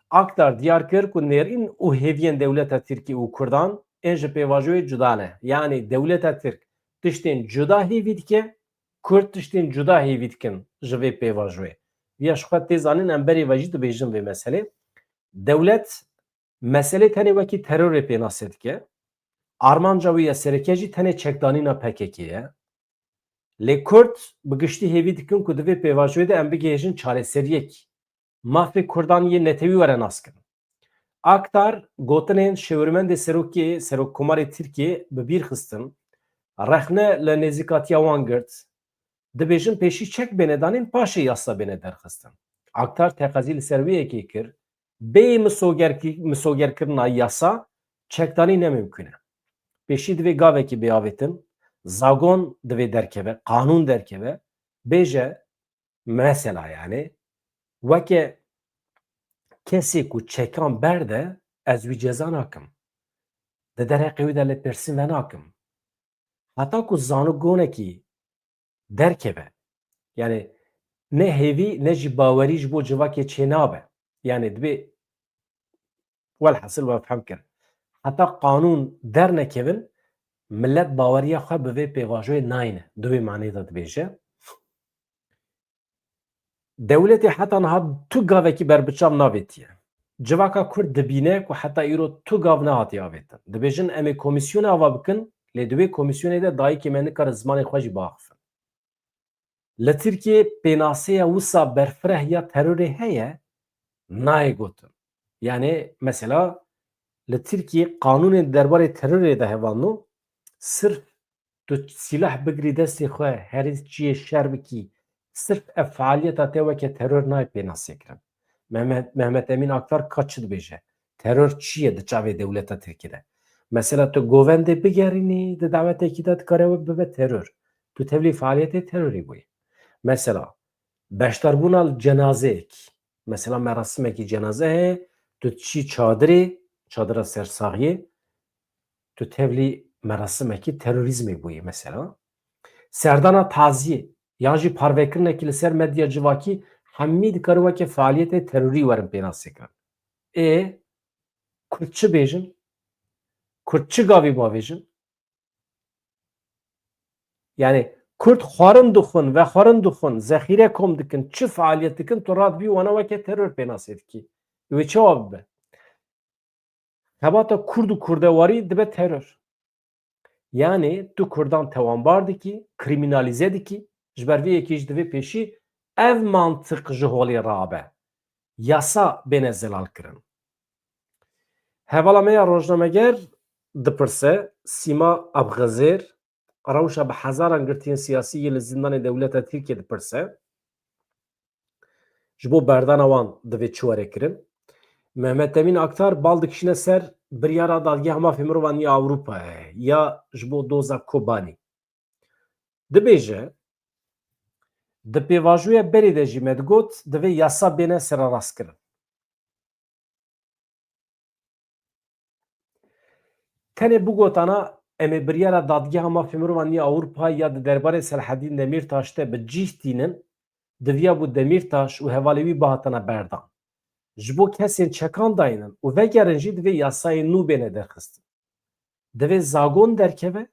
Aktar diyar kir ku nêrîn û hêviyên dewleta Tirkiye û Kurdan ên ji pêvajoyê cuda ne. Yani dewleta Tirk tiştên cuda hêvî dike, Kurd tiştên cuda hêvî dikin ji vê pêvajoyê. Viya ji xwe tê zanîn em berê ve jî dibêjin vê meselê. Dewlet meselê tenê wekî terorê pênasê dike. Armanca wî ya sereke jî tenê çekdanîna PKK ye. Lê Kurd bi giştî hêvî dikin ku divê pêvajoyê de em bigihêjin çareseriyek. Mafê Kurdan yê netewî were naskin. Aktar gotinên şêwirmendê Serokê Serokkomarê Tirkiye bi bîr xistin, rexne li nêzîkatiya wan girt, dibêjin pêşî çek bêne danîn paşê yasa bêne derxistin. Aktar teqezî li ser wê yekê kir, bê misogerkirina yasa çekdanî nemimkün e. Pêşî divê gavekî bêavêtin, zagon divê derkeve, qanûn derkeve, bêje Mesela yani veke kesê ku çekan berde ez wî ceza nakim. Di derheqê wî de lê pirsîn venakim. Heta ku zanû gonekî derkeve yani ne hêvî ne jî bawerî ji bo civakê çênabe. Yani dibê welhesıl we fehm kir. Heta qanûn dernekevin millet baweriya xwe bi vê pêvajoyê nayîne. Di wê manî de dibêje. Dewletê heta niha tu gavekî berbiçav navêtiye. Civaka Kurd dibîne ku heta îro tu gav nehatiye avêtin. Dibêjin em ê komîsyona ava bikin lê di wê komîsyonê de dayîkê me nikare zimanê xwe jî biaxivin. Li Tirkiyeyê pênaseya wisa berfireh ya terorê heye nayê gotin. Yani mesela li Tirkiyeyê qanûnên derbarê terorê de hevalno sirf tu silah bigirî destê xwe herî çiyê şer bikî sirf ev faaliyeta te weke teror nayê pênasekirin. Mehmet Emin Aktar ka çi dibêje? Teror çi ye di çavê dewleta Tirkî de? Mesela tu govendê bigerînî di dawetekî de dikare we bibe teror. Tu tevlî faaliyetê terorî bûyî. Mesela beşdarbûna li cenazeyekî. Mesela merasimekî cenaze heye tu çî çadırê, çadıra sersaxiyê tu tevlî merasimekî terorîzmê bûyî mesela. Serdana taziyê yan jî parvekirinekî li ser medya civakî hemî dikare weke faaliyetê terorî werin pênasekirin. Kurd çi bêjin? Kurd çi gavê bavêjin? Yani Kurd xwarin dixwin ve xwarin dixwin zexîre kom dikin çi faaliyet dikin tu radibî wana weke teror pênasê dikî. Wê çawa bibe? Hebata Kurd û kurdewarî dibe teror. Yani tu Kurdan tewanbar dikî, krîminalîze dikî, ji ber vê yekê jî divê pêşî ev mantık ji holê rabe. Yasa bêne zelalkirin. Hevala me ya rojnameger dipirse Sîma Abxezêr rewşa bi hezaran girtiyên siyasî yên li zindanê dewleta Tirkiye dipirse ji bo berdana wan divê çi were kirin. Mehmet Emin Aktar bal dikişine ser biryara dadgeha mafê mirovan ya Ewropayê ya ji bo doza Kobanî. Dibêje di pêvajoya berê de jî me digot divê yasa bêne serarastkirin. Tenê bigotana em ê biryara dadgeha mafê mirovan ya Ewropayê ya di derbarê Selhedîn Demirtaş de bi cih tînin diviya bû Demirtaş û hevalê wî bihatine berdan. Ji bo kesên çekan dayînin û vegerin jî divê yasayê nû bêne derxistin. Divê zagon derkeve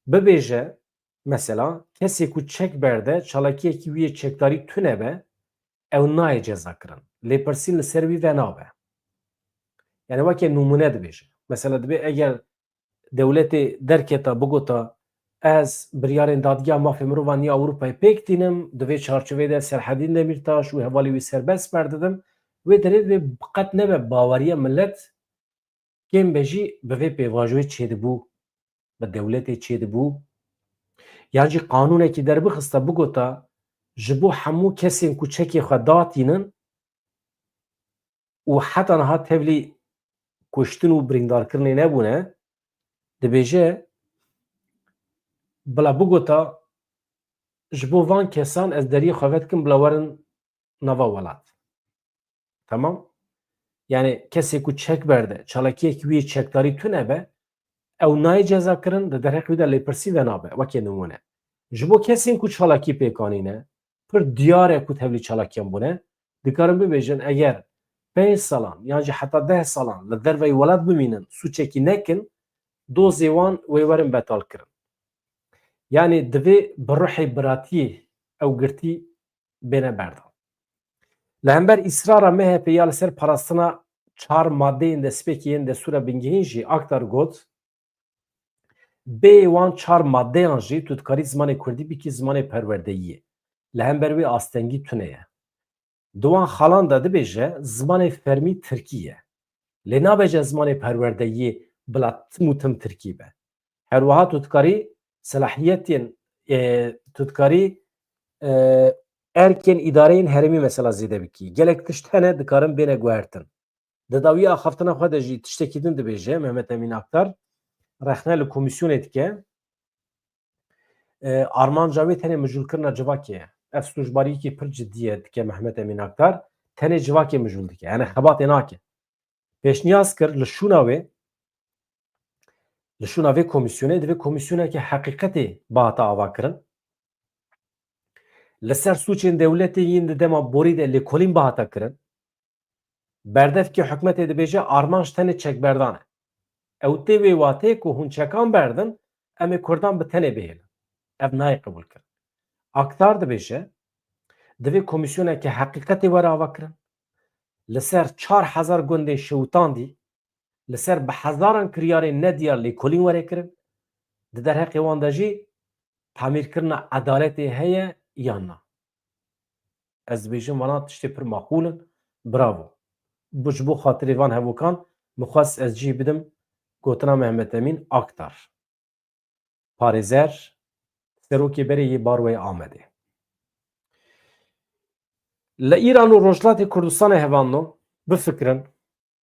bibêje mesela kesê ku çek berde çalakiyekî wî yê çekdarî tune be ew nayê cezakirin. Lêpirsîn li ser wî venabe. Yani weke numune dibêje. Mesela dibe eger dewletê derketa bigota ez biryarên dadgeha mafê mirovan ya Ewropayê pêk tînim divê çarçovê de Selhedîn Demirtaş û hevalê wî serbest berdidin wê derê divê qet nebe baweriya millet kêm be jî bi vê pêvajoyê çêdibû bi dewletê çêdibû yan jî qanûnekî derbixiste bigota ji bo hemû kesên ku çekê xwe datînin û heta niha tevlî kuştin û birîndarkirinê nebûne dibêje bila bigota ji bo van kesan ez deriyê xwe vedikim bila werin nava welat. Tamam? Yani kesê ku çek berde çalakiyekî wî yê çekdarî tune be ew nayê cezakirin di derheqê wî de lêpirsî venabe wekê nimûne. Ji bo kesên ku çalakî pêkanîne pir diyar e ku tevlî çalakiyan bûne dikarin bibêjin eger 5 salan yan jî heta 10 salan li derveyî welat bimînin sûçekî nekin dozê wan wê werin betalkirin. Yani divê bi ruhê biratiyê ew girtî bêne berdan. Li hember îsrara MHP ya li ser parastina çar maddeyên destpêkê yên destûra bingehîn jî Aktar got bê wan çar maddeyan jî tu dikarî zimanê Kurdî bikî zimanê perwerdeyiyê. Li hember wê astengî tune ye. Di wan xalan de dibêje zimanê fermî Tirkî ye. Lê nabêje zimanê perwerdeyiyê bila tim û tim Tirkî be. Herwiha tu dikarî selahiyetên tu dikarî erkên îdareyên herêmî mesela zêde bikî. Gelek tişt hene dikarin bêne guhertin. Di dawiya axaftina xwe de jî tiştekî din dibêje Mehmet Emin Aktar rexne li komîsyonê dike armanca wê tenê mijûlkirina civakê ye. ev sujbariyekî pir cidî ye dike Mehmet Emîn Aktar tenê civakê mijûl dike yani xebatê nake. Pêşniyaz kir li şûna vê komîsyonê divê komîsyonekî heqîqetê bihata avakirin. Li ser sûçên dewletê yên di dema borî de lêkolîn bihata kirin. Berdevkî hikûmetê dibêje armanj tenê çekberdan e. Ew tê wê watê ku hûn çekan berdin em ê Kurdan bi tenê bihêlin. Ev nayê qebûl kirin. Aktar dibêje divê komîsyonekî heqîqetê were avakirin. Li ser 4000 gundên şewitandî li ser bi hezaran kiryarên nediyar lêkolîn were kirin. Di derheqê wan de jî tamîrkirina edaletê heye yan na. Ez dibêjim vana tiştê pir maqûl in. Bravo. Ji bo xatirê van hevûkan mixwest ez cih bidim gotina Mehmet Emîn Aktar. Parêzer Serokê Berê yê Barwayê Amedê. Li Îran û Rojhilatê Kurdistanê hevandin bifikirin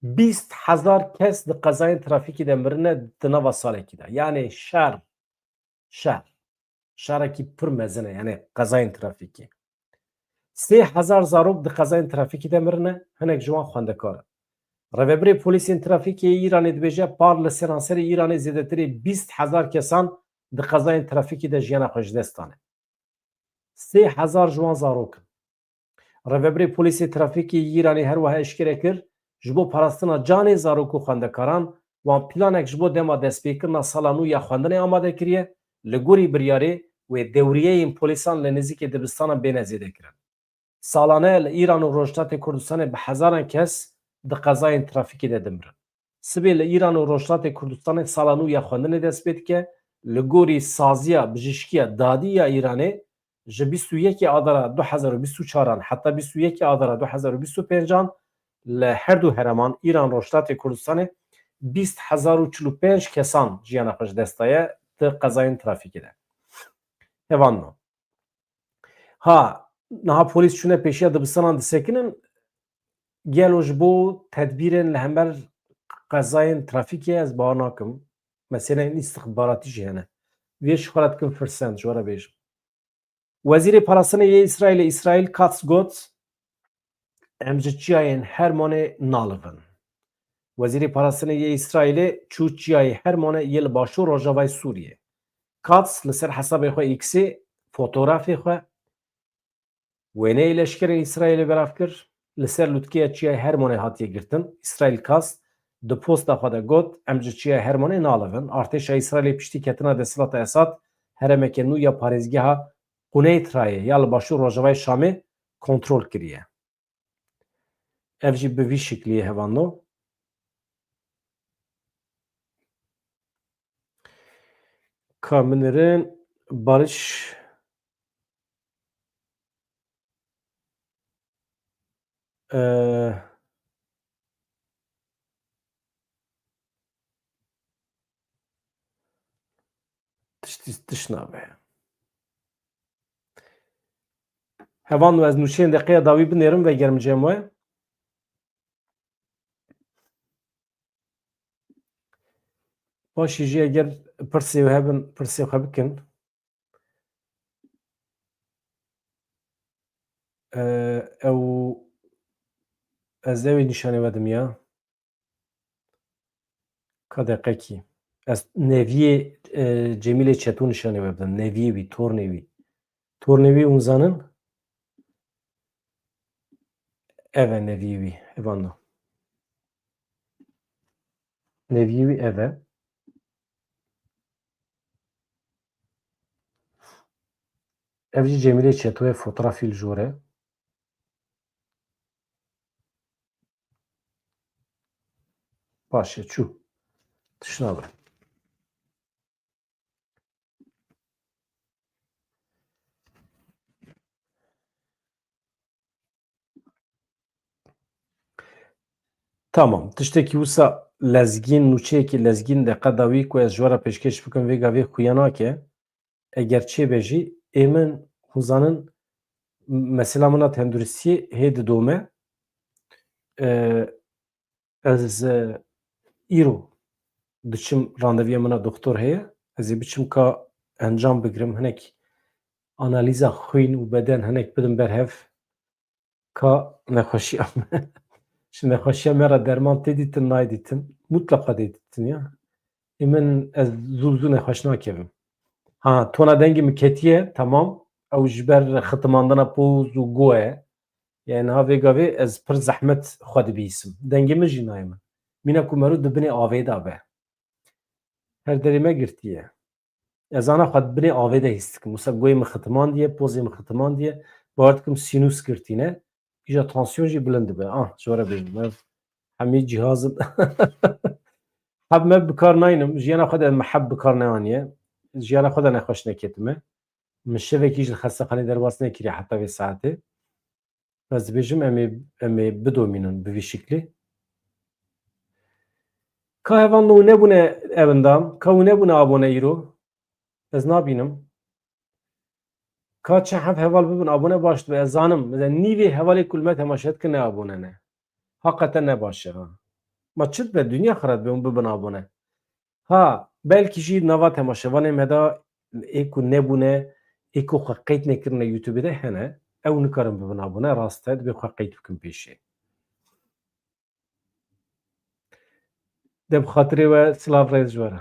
20,000 kes di qezayên trafîkê de mirine di nava salekî de. Yani şerekî pir mezin e yani qezayên trafîkê. 3,000 zarok di qezayên trafîkê de mirine hinek ji wan xwendekar in. Rêveberê polîsên trafîkê Îranê dibêje par li Sêranserê Îranê zêdetirê 20,000 kesan di qezayên trafîkê de jiyana xwe ji dest dane. 3,000 ji wan zarok in. Rêveberê polîsê trafîkê Îranê her wiha eşkere kir ji bo parastina canê zarok û xwendekaran wan planek ji bo dema destpêkirina sala nû ya xwendinê amade kiriye li gorî biryarê wê dewriyeyên polîsan li nêzîkê dibistanan bêne zêdekirin. Salane li Îran û Rojhilatê Kurdistanê bi hezaran kes di qezayên trafîkê de dimirin. Sibê li Îran û Rojhilatê Kurdistanê sala nû ya xwendinê dest pê dike li gorî saziya bijîşkiya dadî ya Îranê ji 21 Adara 2024 heta 21 Adara 2025 li her du hereman Îran Rojhilatê Kurdistanê 20,045 kesan jiyana xwe ji dest daye di qezayên trafîkê de. Hevan no. Niha polîs çûne pêşiya dibistanan disekinin gelo ji bo tedbîrên li hember qezayên trafîkê ez bawer nakim. Meseleyên îstixbaratî jî hene. Vê ji xwe re dikim firsend ji we re bêjim. Wezîrê Parastinê yê İsraîlê İsraîl Katz got em ji çiyayên Hermonê nalivin. Wezîrê Parastinê yê İsraîlê çû çiyayê Hermonê yê li başûr Rojavayê Sûriyê. Katz li ser hesabê xwe X'ê fotoğrafê xwe wêneyê leşkerên İsraîlê belav kir li ser lûtkeya çiyayê Hermonê hatiye girtin. İsraîl Katz di posta xwe de got em ji çiyayê Hermonê nalivin. Artêşa İsraîlê piştî ketina desthilata Esad heremeke nû ya parêzgeha Quneyitrayê ya li başûr Rojavayê Şamê kontrol kiriye. Ev jî bi vî şikliyê hevando. Ka minirin barış tişnabe. Hevan ez nûçeyên deqeya dawî binêrim ve germicem we. Başî jî eger pirsê hebin pirsê xwe bikin. Ew ez evê nîşanê wedim ya. Ka deqekî. Ez neviyê Cemîlê Çetû nîşanê we bidim. Neviyê wî, tornê wî. Tornê wî hûn zanin? Ev e neviyê wî. Hevan no. Neviyê wî ev e. Ev jî Cemîlê Çetû ye fotoğrafî li jor e. Baş e çû. Tişnabe. Tamam. Tiştekî wisa lezgîn nûçeyekî lezgîn de qeda wî ku ez ji we re pêşkêş bikim vê gavê xuya nake. Eger çêbe jî ê min hûn zanin mesela mina tenduristiyê hê didome. Ez îro diçim randevuya mina doktor heye. Ez ê biçim ka encam bigirim hinek analiza xwîn û beden hinek bidin berhev ka nexweşiya me ji nexweşiya me re derman tê dîtin nayê dîtin mutlaka dê dîtin ya. Min ez zû zû nexweş nakevim. Ha tona dengê min ketiye temam ew ji ber xitimandina poz û go ye. Yani havê gavê ez pir zehmet xwe dibîsim. Dengê min jî nayê min. Mîna ku merû di binê avê de be. Her derê me girtiye. Ez ana xwe di binê avê de hîs dikim. Wisa goyê min xitimandiye, pozê min xitimandiye, bawer dikim sinûs girtîne. Îja tansiyon jî bilind dibe. Ji were bêjim ev hemî cihazin heb me bi kar nayînim. Jiyana xwe de me heb bi kar neaniye. Jiyana xwe de nexweş neketime. Min şevekî ji xestexanê derbas nekiriye heta vê saetê. Ez dibêjim em ê bidomînin bi vî şiklî. Ka hevan nû nebûne evindam, ka hûn nebûne abone îro, ez nabînim. Ka çi hev heval bibin abone baş dibe ez zanim. Mesela nîvê hevalê ku li me temaşe dikin ne abone ne. Heqeten ne baş e ha. Ma çi dibe dünya xirab be hûn bibin abone. Ha belkî jî nava temaşevanê me de ê ku nebûne, ê ku xwe qeyd nekirine YouTube'ê de hene. Ew nikarin bibin abone rast e dibê xwe qeyd bikin pêşê. Deb xatirê we silav rêz ji we re.